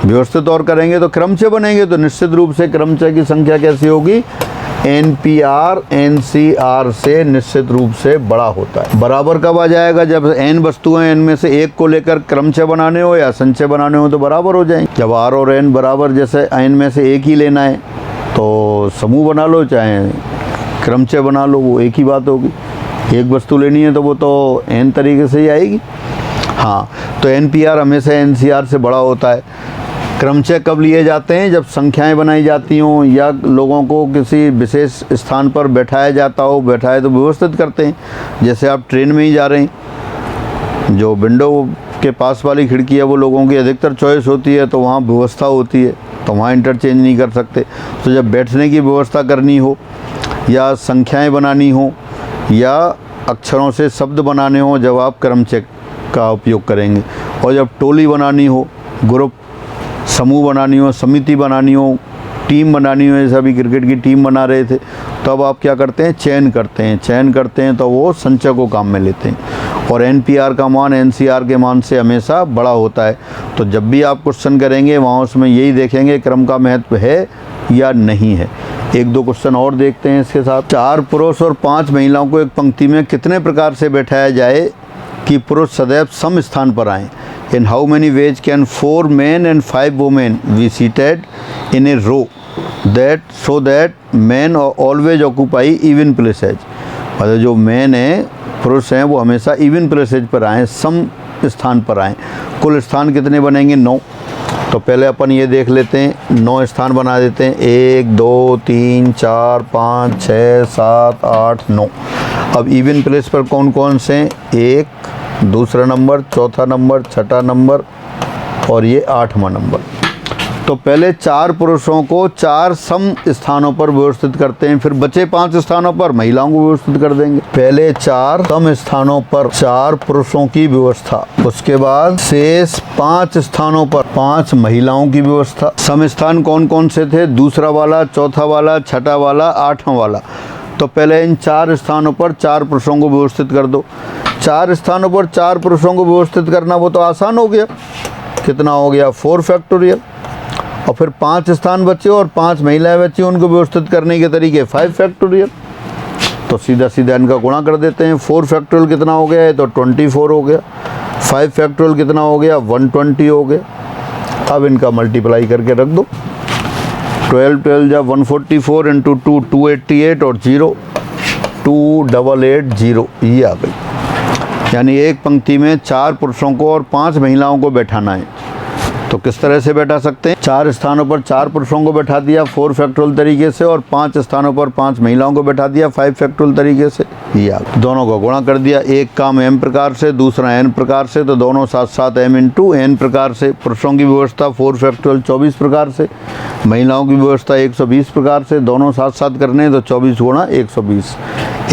व्यवस्थित और करेंगे तो क्रमचय बनेंगे। तो निश्चित रूप से क्रमचय की संख्या कैसी होगी, NPR NCR से निश्चित रूप से बड़ा होता है। बराबर कब आ जाएगा, जब n वस्तुएं इनमें से एक को लेकर क्रमचय बनाने हो या संचय बनाने हो तो बराबर हो जाएंगे। जब R और N बराबर, जैसे n में से एक ही लेना है तो समूह बना लो चाहे क्रमचय बना लो, वो एक ही बात होगी। एक वस्तु लेनी है तो वो तो n तरीके से ही आएगी। हाँ, तो NPR हमेशा NCR से बड़ा होता है। क्रमचय कब लिए जाते हैं, जब संख्याएं बनाई जाती हों या लोगों को किसी विशेष स्थान पर बैठाया जाता हो। बैठाए तो व्यवस्थित करते हैं, जैसे आप ट्रेन में ही जा रहे हैं, जो विंडो के पास वाली खिड़की है वो लोगों की अधिकतर चॉइस होती है, तो वहाँ व्यवस्था होती है, तो वहाँ इंटरचेंज नहीं कर सकते। तो जब बैठने की व्यवस्था करनी हो या संख्याएँ बनानी हो या अक्षरों से शब्द बनाने हो, जब आप क्रमचय का उपयोग करेंगे। और जब टोली बनानी हो, ग्रुप समूह बनानी हो, समिति बनानी हो, टीम बनानी हो, जैसे अभी क्रिकेट की टीम बना रहे थे, तब आप क्या करते हैं, चयन करते हैं तो वो संचय को काम में लेते हैं। और NPR का मान NCR के मान से हमेशा बड़ा होता है। तो जब भी आप क्वेश्चन करेंगे वहाँ उसमें यही देखेंगे क्रम का महत्व है या नहीं है। एक दो क्वेश्चन और देखते हैं इसके साथ। 4 पुरुष और 5 महिलाओं को एक पंक्ति में कितने प्रकार से बैठाया जाए कि पुरुष सदैव सम स्थान पर आएँ। In how many ways can 4 men and 5 women be seated in a row so that men always occupy even places। मतलब जो मैन है, पुरुष हैं, वो हमेशा इवन प्लेसेज पर आएँ, सम स्थान पर आएँ। कुल स्थान कितने बनेंगे, 9। तो पहले अपन ये देख लेते हैं, 9 स्थान बना देते हैं। 1 2 3 4 5 6 7 8 9। अब इवन प्लेस पर कौन कौन से हैं, 1, दूसरा नंबर, चौथा नंबर, छठा नंबर और ये 8वां नंबर। तो पहले 4 पुरुषों को 4 सम स्थानों पर व्यवस्थित करते हैं, फिर बचे 5 स्थानों पर महिलाओं को व्यवस्थित कर देंगे। पहले 4 सम स्थानों पर 4 पुरुषों की व्यवस्था, उसके बाद शेष 5 स्थानों पर 5 महिलाओं की व्यवस्था। सम स्थान कौन कौन से थे, दूसरा वाला, चौथा वाला, छठा वाला, 8वां वाला। तो पहले इन 4 स्थानों पर 4 पुरुषों को व्यवस्थित कर दो। 4 स्थानों पर 4 पुरुषों को व्यवस्थित करना वो तो आसान हो गया। कितना हो गया, 4 फैक्टोरियल। और फिर 5 स्थान बचे और 5 महिलाएं बची, उनको व्यवस्थित करने के तरीके 5 फैक्टोरियल। तो सीधा सीधा इनका गुणा कर देते हैं। 4 फैक्टोरियल कितना हो गया है, तो 24 हो गया। 5 फैक्टोरियल कितना हो गया, 120 हो गया। अब इनका मल्टीप्लाई करके रख दो। 12 12 जा 144 इंटू 2 288 और 0 2880, ये आ गई। यानी एक पंक्ति में 4 पुरुषों को और 5 महिलाओं को बैठाना है। तो किस तरह से बैठा सकते हैं, 4 स्थानों पर 4 पुरुषों को बैठा दिया 4 फैक्टोरियल तरीके से, और 5 स्थानों पर 5 महिलाओं को बैठा दिया 5 फैक्टोरियल तरीके से। ये आ गया। दोनों को गुणा कर दिया, एक काम m प्रकार से, दूसरा n प्रकार से, तो दोनों साथ साथ m इंटू n प्रकार से। पुरुषों की व्यवस्था 4 फैक्टोरियल 24 प्रकार से, महिलाओं की व्यवस्था 120 प्रकार से। दोनों साथ साथ करने तो 24 गुणा 120।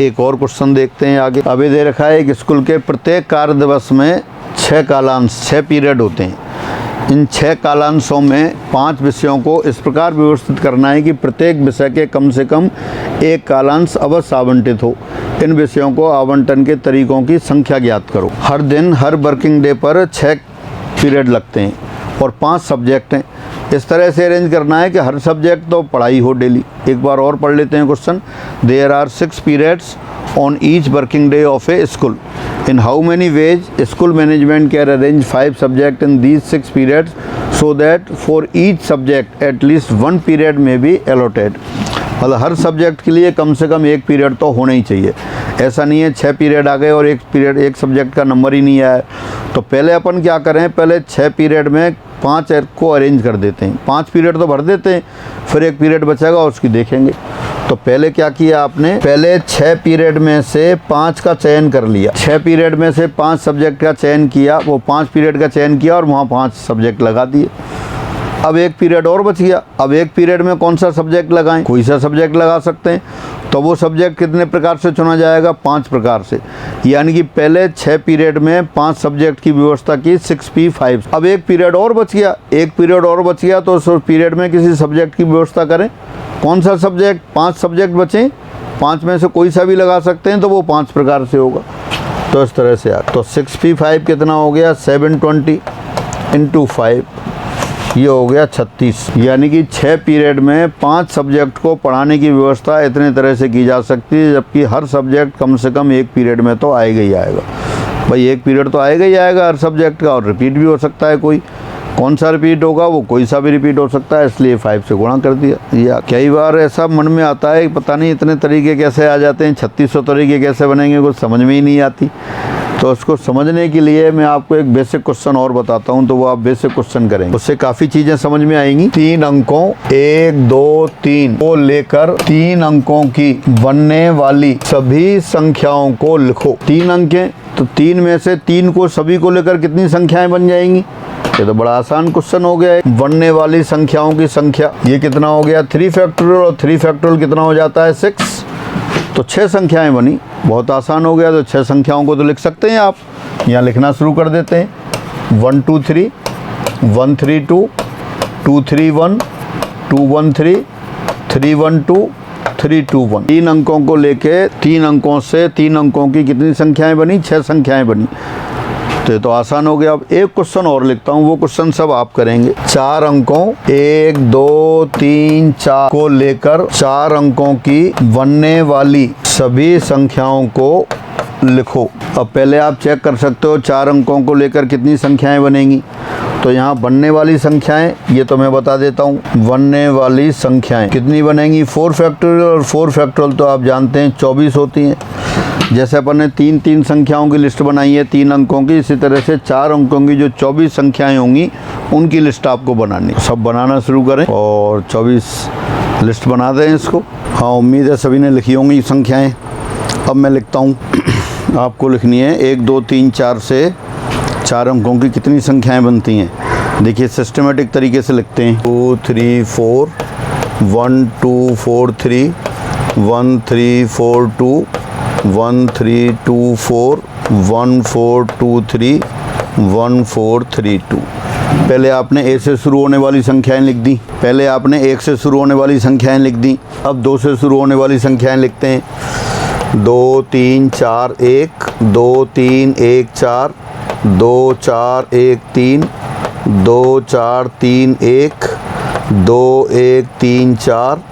एक और क्वेश्चन देखते हैं आगे। अभी दे रखा है कि स्कूल के प्रत्येक कार्य दिवस में 6 कालांश 6 पीरियड होते हैं। इन 6 कालांशों में 5 विषयों को इस प्रकार व्यवस्थित करना है कि प्रत्येक विषय के कम से कम 1 कालांश अवश्य आवंटित हो। इन विषयों को आवंटन के तरीकों की संख्या ज्ञात करो। हर दिन हर वर्किंग डे पर 6 पीरियड लगते हैं और 5 सब्जेक्ट हैं। इस तरह से अरेंज करना है कि हर सब्जेक्ट तो पढ़ाई हो डेली। एक बार और पढ़ लेते हैं question. There are 6 periods on each working day of a school. In how many ways school management can arrange 5 subjects in these 6 periods so that for each subject at least 1 period may be allotted? मतलब हर subject के लिए कम से कम 1 period तो होना ही चाहिए। ऐसा नहीं है 6 पीरियड आ गए और एक सब्जेक्ट का नंबर ही नहीं आया। तो पहले अपन क्या करें, पहले 6 पीरियड में 5 को अरेंज कर देते हैं। 5 पीरियड तो भर देते हैं, फिर 1 पीरियड बचेगा उसकी देखेंगे। तो पहले क्या किया आपने, पहले 6 पीरियड में से 5 का चयन कर लिया। 6 पीरियड में से 5 सब्जेक्ट का चयन किया, वो 5 पीरियड का चयन किया और वहाँ 5 सब्जेक्ट लगा दिए। अब 1 पीरियड और बच गया। अब 1 पीरियड में कौन सा सब्जेक्ट लगाएं, कोई सा सब्जेक्ट लगा सकते हैं। तो वो सब्जेक्ट कितने प्रकार से चुना जाएगा, 5 प्रकार से। यानी कि पहले 6 पीरियड में 5 सब्जेक्ट की व्यवस्था की, 6P5। अब 1 पीरियड और बच गया, 1 पीरियड और बच गया तो उस पीरियड में किसी सब्जेक्ट की व्यवस्था करें। कौन सा सब्जेक्ट, 5 सब्जेक्ट बचें, 5 में से कोई सा भी लगा सकते हैं, तो वो 5 प्रकार से होगा। तो इस तरह से तो 6P5 कितना हो गया, 720 इंटू 5, ये हो गया 36। यानी कि 6 पीरियड में 5 सब्जेक्ट को पढ़ाने की व्यवस्था इतने तरह से की जा सकती है, जबकि हर सब्जेक्ट कम से कम 1 पीरियड में तो आएगा ही आएगा। भाई 1 पीरियड तो आएगा ही आएगा हर सब्जेक्ट का, और रिपीट भी हो सकता है कोई। कौन सा रिपीट होगा, वो कोई सा भी रिपीट हो सकता है, इसलिए 5 से गुणा कर दिया। या कई बार ऐसा मन में आता है, पता नहीं इतने तरीके कैसे आ जाते हैं, 3600 तरीके कैसे बनेंगे, कुछ समझ में ही नहीं आती। तो उसको समझने के लिए मैं आपको एक बेसिक क्वेश्चन और बताता हूं, तो वो आप बेसिक क्वेश्चन करेंगे, उससे काफ़ी चीज़ें समझ में आएंगी। 3 अंकों 1 2 3 को लेकर 3 अंकों की बनने वाली सभी संख्याओं को लिखो। 3 अंक हैं, तो 3 में से 3 को सभी को लेकर कितनी संख्याएं बन जाएंगी। ये तो बड़ा आसान क्वेश्चन हो गया है। बनने वाली संख्याओं की संख्या, ये कितना हो गया 3 फैक्टोरियल, और 3 फैक्टोरियल कितना हो जाता है 6। तो 6 संख्याएं बनी, बहुत आसान हो गया। तो 6 संख्याओं को तो लिख सकते हैं आप। यहाँ लिखना शुरू कर देते हैं। 1 2 3, 1 3 2, 2 3 1, 213, 312, 321। 3 अंकों को लेके 3 अंकों से 3 अंकों की कितनी संख्याएं बनी? 6 संख्याएं बनी। तो ये तो आसान हो गया। अब एक क्वेश्चन और लिखता हूँ, वो क्वेश्चन सब आप करेंगे। 4 अंकों 1, 2, 3, 4 को लेकर 4 अंकों की बनने वाली सभी संख्याओं को लिखो। अब पहले आप चेक कर सकते हो 4 अंकों को लेकर कितनी संख्याएं बनेंगी। तो यहाँ बनने वाली संख्याएं ये तो मैं बता देता हूँ। बनने वाली संख्याएं कितनी बनेंगी? 4 फैक्टोरियल, और 4 फैक्टोरियल तो आप जानते हैं 24 होती हैं। जैसे अपन ने 3 संख्याओं की लिस्ट बनाई है 3 अंकों की, इसी तरह से 4 अंकों की जो 24 संख्याएं होंगी उनकी लिस्ट आपको बनानी। सब बनाना शुरू करें और 24 लिस्ट बना दें इसको। हाँ, उम्मीद है सभी ने लिखी होंगी संख्याएँ। अब मैं लिखता हूँ, आपको लिखनी है 1, 2, 3, 4 से 4 अंकों की कितनी संख्याएं बनती हैं। देखिए सिस्टमेटिक तरीके से लिखते हैं। 2, 3, 4, 1, 2, 4, 3, 1, 3, 4, 2, 1, 3, 2, 4, 1, 4, 2, 3, 1, 4, 3, 2। पहले आपने ए से शुरू होने वाली संख्याएं लिख दी। पहले आपने 1 से शुरू होने वाली संख्याएं लिख दी। अब 2 से शुरू होने वाली संख्याएं लिखते हैं। 2, 3, 4, 1, 2, 3, 1, 4, 2, 4, 1, 3, 2, 4, 3, 1, 2, 1, 3, 4,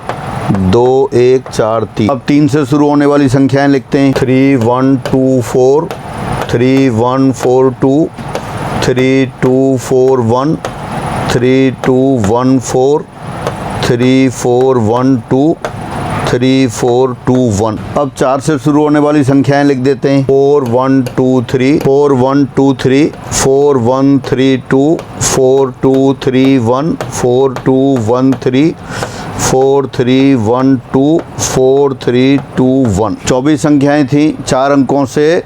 2, 1, 4, 3। अब 3 से शुरू होने वाली संख्याएं लिखते हैं। 3, 1, 2, 4, 3, 1, 4, 2, 3, 2, 4, 1, 3, 2, 1, 4, 3, 4, 1, 2, 3, 4, 2, 1। अब 4 से शुरू होने वाली संख्याएं लिख देते हैं। 4, 1, 2, 3, 4, 1, 2, 3, 4, 1, 3, 2, 4, 2, 3, 1, 4, 2, 1, 3, 4, 3, 1, 2, 4, 3, 2, 1। 24 संख्याएं थी। 4 अंकों से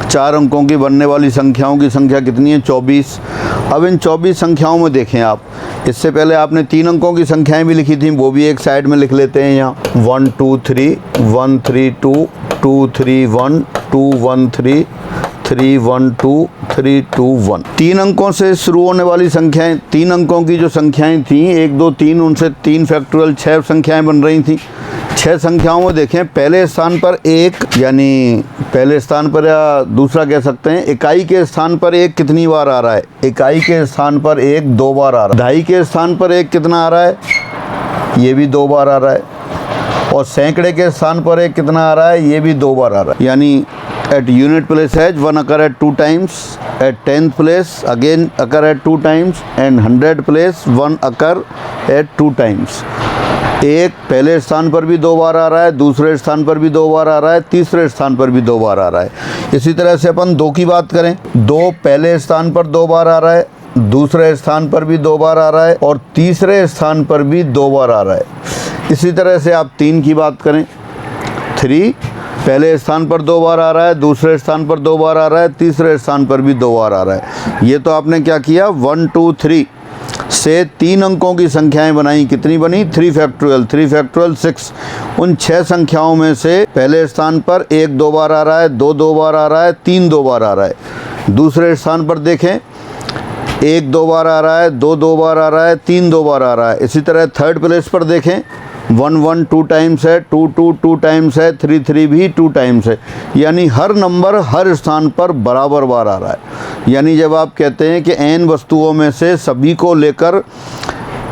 4 अंकों की बनने वाली संख्याओं की संख्या कितनी है? 24। अब इन 24 संख्याओं में देखें आप, इससे पहले आपने 3 अंकों की संख्याएं भी लिखी थी, वो भी एक साइड में लिख लेते हैं। यहाँ 1, 2, 3, 1, 3, 2, 2, 3, 1, 2, 1, 3, 3, 1, 2, 3, 2, 1। 3 अंकों से शुरू होने वाली संख्याएं, 3 अंकों की जो संख्याएं थी 1, 2, 3, उनसे 3 फैक्टोरियल 6 संख्याएं बन रही थी। 6 संख्याओं में देखें, पहले स्थान पर 1, यानी पहले स्थान पर, या दूसरा कह सकते हैं इकाई के स्थान पर 1 कितनी बार आ रहा है? इकाई के स्थान पर 1 2 बार आ रहा है। दहाई के स्थान पर 1 कितना आ रहा है? ये भी 2 बार आ रहा है। और सैकड़े के स्थान पर 1 कितना आ रहा है? ये भी 2 बार आ रहा है। यानी at unit place has 1 occur at 2 times, at 10th place again occur at 2 times, and 100th place 1 occur at 2 times। 1 पहले स्थान पर भी 2 बार आ रहा है, दूसरे स्थान पर भी 2 बार आ रहा है, तीसरे स्थान पर भी 2 बार आ रहा है। इसी तरह से अपन 2 की बात करें, 2 पहले स्थान पर 2 बार आ रहा है, दूसरे स्थान पर भी 2 बार आ रहा है, और तीसरे स्थान पर भी 2 बार आ रहा है। इसी तरह से आप 3 की बात करें, 3 पहले स्थान पर 2 बार आ रहा है, दूसरे स्थान पर 2 बार आ रहा है, तीसरे स्थान पर भी 2 बार आ रहा है। ये तो आपने क्या किया, 1, 2, 3 से 3 अंकों की संख्याएं बनाई। कितनी बनी? 3 फैक्टोरियल, 3 फैक्टोरियल 6। उन 6 संख्याओं में से पहले स्थान पर 1 2 बार आ रहा है, 2 2 बार आ रहा है, 3 2 बार आ रहा है। दूसरे स्थान पर देखें, 1 2 बार आ रहा है, 2 2 बार आ रहा है, 3 2 बार आ रहा है। इसी तरह थर्ड प्लेस पर देखें, 1 1 2 टाइम्स है, 2 2 2 टाइम्स है, 3 3 भी 2 टाइम्स है। यानी हर नंबर हर स्थान पर बराबर बार आ रहा है। यानी जब आप कहते हैं कि n वस्तुओं में से सभी को लेकर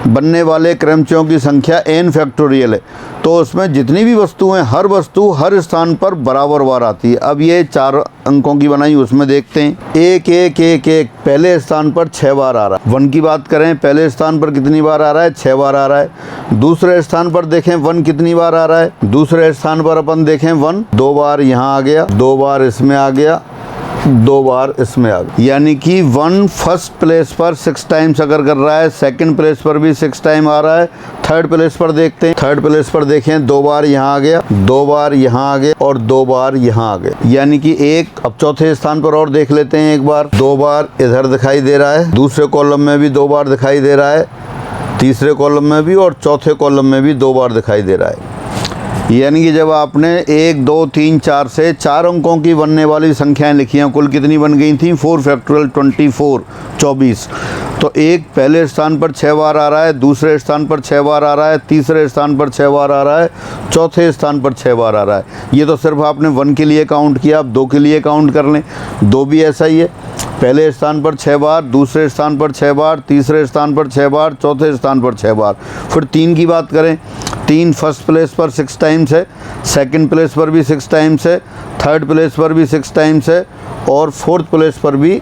बनने वाले क्रमचयों की संख्या n फैक्टोरियल है, तो उसमें जितनी भी वस्तुएं, हर वस्तु हर स्थान पर बराबर बार आती है। अब ये 4 अंकों की बनाई, उसमें देखते हैं। 1 1 1 1 पहले स्थान पर 6 बार आ रहा है। 1 की बात करें, पहले स्थान पर कितनी बार आ रहा है? 6 बार आ रहा है। दूसरे स्थान पर देखें 1 कितनी बार आ रहा है? दूसरे स्थान पर अपन देखें 1 2 बार यहाँ आ गया, 2 बार इसमें आ गया, 2 बार इसमें आ गया। यानी कि 1 फर्स्ट प्लेस पर 6 टाइम्स अगर कर रहा है, सेकंड प्लेस पर भी 6 टाइम आ रहा है। थर्ड प्लेस पर देखते हैं, थर्ड प्लेस पर देखें 2 बार यहाँ आ गया, 2 बार यहाँ आ गया, और 2 बार यहाँ आ गया। यानी कि 1। अब चौथे स्थान पर और देख लेते हैं एक बार, 2 बार इधर दिखाई दे रहा है, दूसरे कॉलम में भी 2 बार दिखाई दे रहा है, तीसरे कॉलम में भी, और चौथे कॉलम में भी 2 बार दिखाई दे रहा है। यानी कि जब आपने 1 2 3 4 से 4 अंकों की बनने वाली संख्याएं लिखी हैं, कुल कितनी बन गई थी? 4 फैक्टोरियल 24, 24। तो एक पहले स्थान पर 6 बार आ रहा है, दूसरे स्थान पर 6 बार आ रहा है, तीसरे स्थान पर 6 बार आ रहा है, चौथे स्थान पर 6 बार आ रहा है। ये तो सिर्फ आपने 1 के लिए काउंट किया, आप 2 के लिए काउंट कर लें। 2 भी ऐसा ही है, पहले स्थान पर 6 बार, दूसरे स्थान पर 6 बार, तीसरे स्थान पर 6 बार, चौथे स्थान पर 6 बार। फिर 3 की बात करें, 3 फर्स्ट प्लेस पर 6 टाइम्स है, सेकंड प्लेस पर भी 6 टाइम्स है, थर्ड प्लेस पर भी 6 टाइम्स है और फोर्थ प्लेस पर भी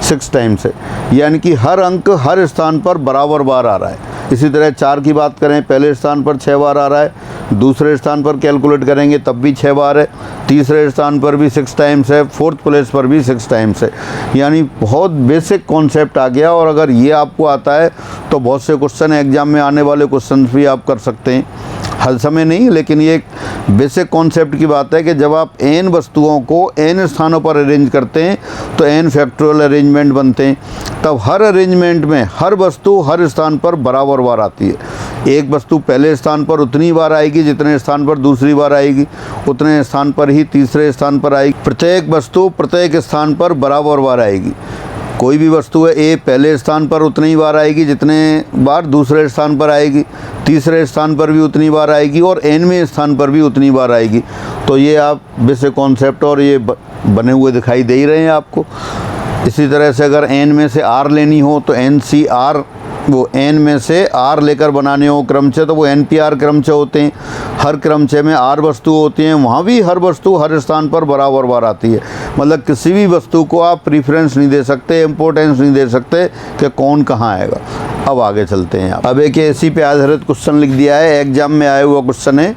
6 टाइम्स है। यानी कि हर अंक हर स्थान पर बराबर बार आ रहा है। इसी तरह 4 की बात करें, पहले स्थान पर 6 बार आ रहा है, दूसरे स्थान पर कैलकुलेट करेंगे तब भी 6 बार है, तीसरे स्थान पर भी 6 टाइम्स है, फोर्थ प्लेस पर भी 6 टाइम्स है। यानी बहुत बेसिक कॉन्सेप्ट आ गया। और अगर ये आपको आता है तो बहुत से क्वेश्चन एग्जाम में आने वाले क्वेश्चन भी आप कर सकते हैं। हर समय नहीं, लेकिन ये एक बेसिक कॉन्सेप्ट की बात है कि जब आप n वस्तुओं को n स्थानों पर अरेंज करते हैं तो n फैक्टोरियल अरेंजमेंट बनते हैं। तब हर अरेंजमेंट में हर वस्तु हर स्थान पर बराबर बार आती है। एक वस्तु पहले स्थान पर उतनी बार आएगी जितने स्थान पर दूसरी बार आएगी, उतने स्थान पर ही तीसरे स्थान पर आएगी। प्रत्येक वस्तु प्रत्येक स्थान पर बराबर बार आएगी। कोई भी वस्तु है ए, पहले स्थान पर उतनी ही बार आएगी जितने बार दूसरे स्थान पर आएगी, तीसरे स्थान पर भी उतनी बार आएगी और nवें स्थान पर भी उतनी बार आएगी। तो ये आप बेसिक कॉन्सेप्ट और ये बने हुए दिखाई दे ही रहे हैं आपको। इसी तरह से अगर n में से r लेनी हो तो NCR, वो n में से r लेकर बनाने हो क्रमचय तो वो NPR क्रमचय होते हैं। हर क्रमचय में r वस्तु होती हैं, वहाँ भी हर वस्तु हर स्थान पर बराबर बार आती है। मतलब किसी भी वस्तु को आप प्रीफरेंस नहीं दे सकते, इम्पोर्टेंस नहीं दे सकते कि कौन कहाँ आएगा। अब आगे चलते हैं। अब एक ऐसी पे आधारित क्वेश्चन लिख दिया है, एग्जाम में आया हुआ क्वेश्चन है।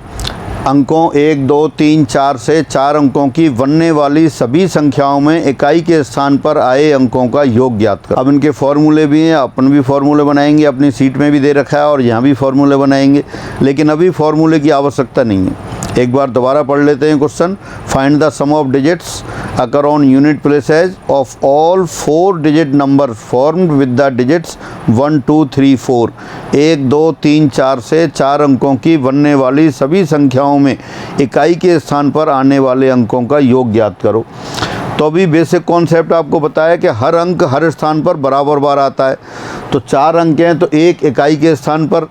अंकों 1, 2, 3, 4 से 4 अंकों की बनने वाली सभी संख्याओं में इकाई के स्थान पर आए अंकों का योग ज्ञात कर। अब इनके फॉर्मूले भी हैं, अपन भी फॉर्मूले बनाएंगे, अपनी सीट में भी दे रखा है और यहाँ भी फॉर्मूले बनाएंगे, लेकिन अभी फॉर्मूले की आवश्यकता नहीं है। एक बार दोबारा पढ़ लेते हैं question. Find the sum of digits occur on unit places of all 4 digit number formed with the digits 1, 2, 3, 4। 1, 2, 3, 4 से 4 अंकों की बनने वाली सभी संख्याओं में इकाई के स्थान पर आने वाले अंकों का योग ज्ञात करो। तो अभी बेसिक कॉन्सेप्ट आपको बताया कि हर अंक हर स्थान पर बराबर बार आता है। तो 4 अंक हैं तो एक इकाई के स्थान पर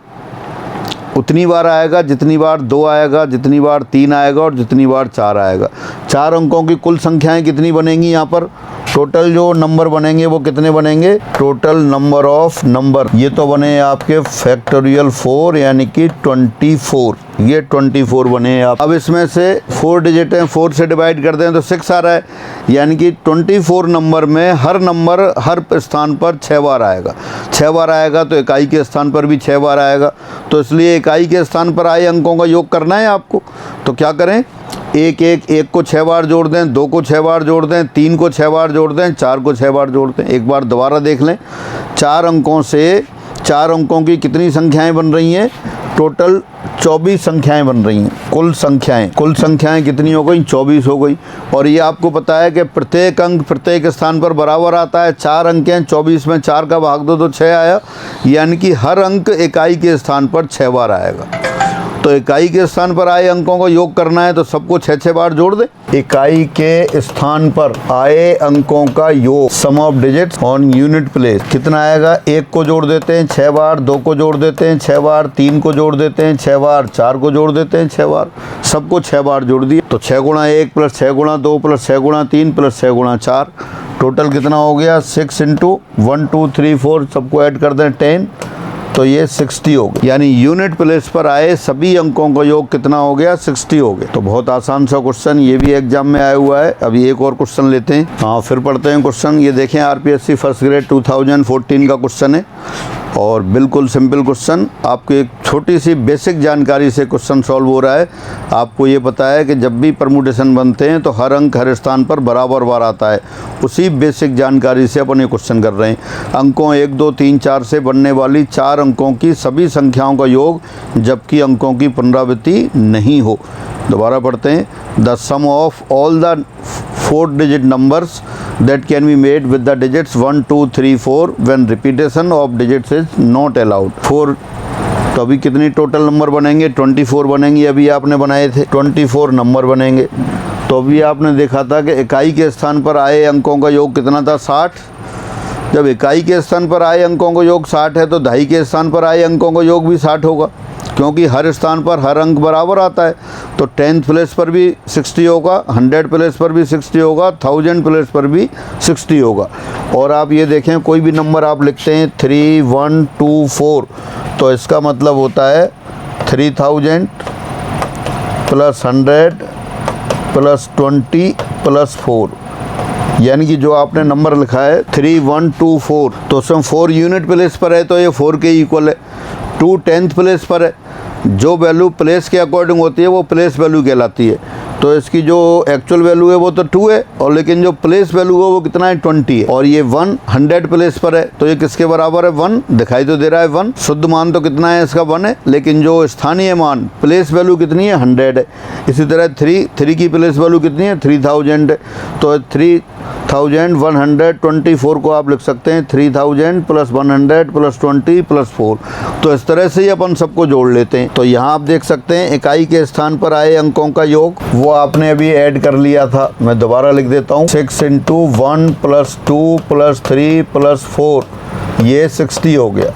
उतनी बार आएगा जितनी बार 2 आएगा, जितनी बार 3 आएगा और जितनी बार 4 आएगा। 4 अंकों की कुल संख्याएं कितनी बनेंगी? यहाँ पर टोटल जो नंबर बनेंगे वो कितने बनेंगे? टोटल नंबर ऑफ नंबर ये तो बने आपके फैक्टोरियल 4 यानी कि 24। ये 24 बने आप। अब इसमें से 4 डिजिट हैं, 4 से डिवाइड कर दें तो 6 आ रहा है, यानी कि 24 नंबर में हर नंबर हर स्थान पर 6 बार आएगा। 6 बार आएगा तो इकाई के स्थान पर भी 6 बार आएगा। तो इसलिए इकाई के स्थान पर आए अंकों का योग करना है आपको। तो क्या करें? एक को 6 बार जोड़ दें, 2 को 6 बार जोड़ दें, 3 को 6 बार जोड़ दें, 4 को 6 बार जोड़ दें। एक बार दोबारा देख लें। 4 अंकों से 4 अंकों की कितनी संख्याएं बन रही हैं? टोटल 24 संख्याएं बन रही हैं। कुल संख्याएं कितनी हो गई? 24 हो गई। और ये आपको पता है कि प्रत्येक अंक प्रत्येक स्थान पर बराबर आता है। 4 अंक हैं, 24 में 4 का भाग दो तो 6 आया, यानी कि हर अंक इकाई के स्थान पर 6 बार आएगा। तो इकाई के स्थान पर आए अंकों का योग करना है तो सबको 6-6 बार जोड़ दें। इकाई के स्थान पर आए अंकों का योग sum of digits on unit place कितना आएगा? 1 को जोड़ देते हैं 6 बार, 2 को जोड़ देते हैं 6 बार, 3 को जोड़ देते हैं 6 बार, 4 को जोड़ देते हैं 6 बार, सबको 6 बार जोड़ दिए। तो 6 गुणा 1 प्लस 6 गुणा 2 प्लस 6 गुणा 3 प्लस 6 गुणा 4, टोटल कितना हो गया? 6 इंटू 1, 2, 3, 4 सबको ऐड कर दें 10, तो ये 60 हो गया। यानी यूनिट प्लेस पर आए सभी अंकों का योग कितना हो गया? 60 हो गया। तो बहुत आसान सा क्वेश्चन, ये भी एग्जाम में आया हुआ है। अभी एक और क्वेश्चन लेते हैं। हाँ, फिर पढ़ते हैं क्वेश्चन। ये देखें, आरपीएससी फर्स्ट ग्रेड 2014 का क्वेश्चन है और बिल्कुल सिंपल क्वेश्चन। आपको एक छोटी सी बेसिक जानकारी से क्वेश्चन सॉल्व हो रहा है। आपको ये पता है कि जब भी परमुटेशन बनते हैं तो हर अंक हर स्थान पर बराबर बार आता है। उसी बेसिक जानकारी से अपन ये क्वेश्चन कर रहे हैं। अंकों 1, 2, 3, 4 से बनने वाली 4 अंकों की सभी संख्याओं का योग जबकि अंकों की पुनरावृत्ति नहीं हो। दोबारा पढ़ते हैं। The sum of all the 4 digit numbers that can be made with the digits 1, 2, 3, 4 when repetition of digits is not allowed। 4 तो अभी कितनी टोटल नंबर बनेंगे? 24 बनेंगे। अभी आपने बनाए थे 24 नंबर बनेंगे। तो अभी आपने देखा था कि इकाई के स्थान पर आए अंकों का योग कितना था? 60। जब इकाई के स्थान पर आए अंकों का योग 60 है तो दहाई के स्थान पर आए अंकों का योग भी 60 होगा, क्योंकि हर स्थान पर हर अंक बराबर आता है। तो 10th प्लेस पर भी 60 होगा, 100 प्लेस पर भी 60 होगा, 1000 प्लेस पर भी 60 होगा। और आप ये देखें, कोई भी नंबर आप लिखते हैं 3, 1, 2, 4, तो इसका मतलब होता है 3000 प्लस 100 प्लस 20 प्लस 4, यानी कि जो आपने नंबर लिखा है 3, 1, 2, 4, तो उसमें 4 यूनिट प्लेस पर है तो ये 4 के इक्वल है। 2 10th प्लेस पर है, जो वैल्यू प्लेस के अकॉर्डिंग होती है वो प्लेस वैल्यू कहलाती है। तो इसकी जो एक्चुअल वैल्यू है वो तो 2 है, और लेकिन जो प्लेस वैल्यू है वो कितना है, 20 है। और ये 1 100 प्लेस पर है तो ये किसके बराबर है, 1 दिखाई तो दे रहा है 1। शुद्ध मान तो कितना है इसका, 1 है, लेकिन जो स्थानीय मान प्लेस वैल्यू कितनी है, 100 है। इसी तरह 3 की प्लेस वैल्यू कितनी है, 3000 है। तो 3124 को आप लिख सकते हैं 3000 प्लस 100 प्लस 20 प्लस 4। तो इस तरह से ही अपन सबको जोड़ लेते हैं। तो यहाँ आप देख सकते हैं इकाई के स्थान पर आए अंकों का योग वो आपने अभी ऐड कर लिया था। मैं दोबारा लिख देता हूँ, 6 × 1 + 2 + 3 + 4, ये 60 हो गया।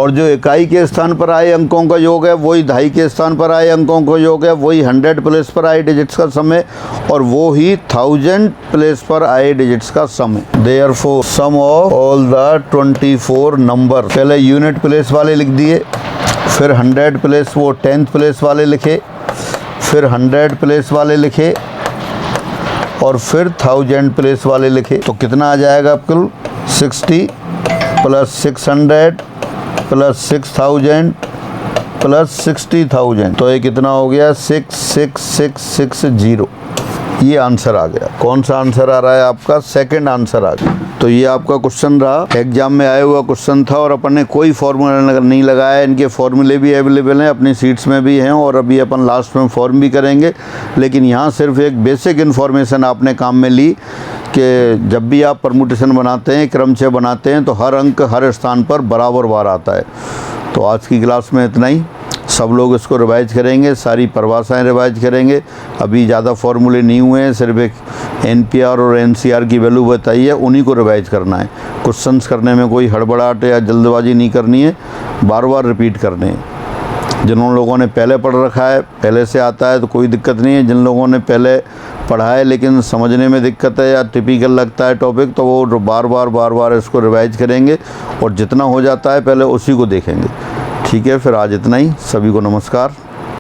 और जो इकाई के स्थान पर आए अंकों का योग है वही दहाई के स्थान पर आए अंकों का योग है, वही 100 प्लेस पर आए डिजिट्स का सम है, और वो ही 1000 प्लेस पर आए डिजिट्स का सम है। Therefore sum of all the 24 number, पहले यूनिट प्लेस वाले लिख दिए, फिर 100 प्लेस वो 10th प्लेस वाले लिखे, फिर 100 प्लेस वाले लिखे, और फिर 1000 प्लेस वाले लिखे। तो कितना आ जाएगा कुल, 60 + 600 + 6000 + 60,000, तो ये कितना हो गया, 66660। ये आंसर आ गया। कौन सा आंसर आ रहा है आपका, सेकंड आंसर आ गया। तो ये आपका क्वेश्चन रहा, एग्जाम में आया हुआ क्वेश्चन था, और अपन ने कोई फॉर्मूला नहीं लगाया। इनके फॉर्मूले भी अवेलेबल हैं, अपनी सीट्स में भी हैं, और अभी अपन लास्ट में फॉर्म भी करेंगे। लेकिन यहाँ सिर्फ एक बेसिक इन्फॉर्मेशन आपने काम में ली कि जब भी आप परमुटेशन बनाते हैं, क्रमचय बनाते हैं, तो हर अंक हर स्थान पर बराबर बार आता है। तो आज की क्लास में इतना ही। सब लोग इसको रिवाइज करेंगे, सारी परिभाषाएं रिवाइज करेंगे। अभी ज़्यादा फॉर्मूले नहीं हुए हैं, सिर्फ एक NPR और NCR की वैल्यू बताई है, उन्हीं को रिवाइज करना है। क्वेश्चंस करने में कोई हड़बड़ाहट या जल्दबाजी नहीं करनी है, बार बार रिपीट करने हैं। जिन लोगों ने पहले पढ़ रखा है, पहले से आता है, तो कोई दिक्कत नहीं है। जिन लोगों ने पहले पढ़ा है लेकिन समझने में दिक्कत है या टिपिकल लगता है टॉपिक, तो वो बार बार इसको रिवाइज करेंगे, और जितना हो जाता है पहले उसी को देखेंगे। ठीक है, फिर आज इतना ही। सभी को नमस्कार।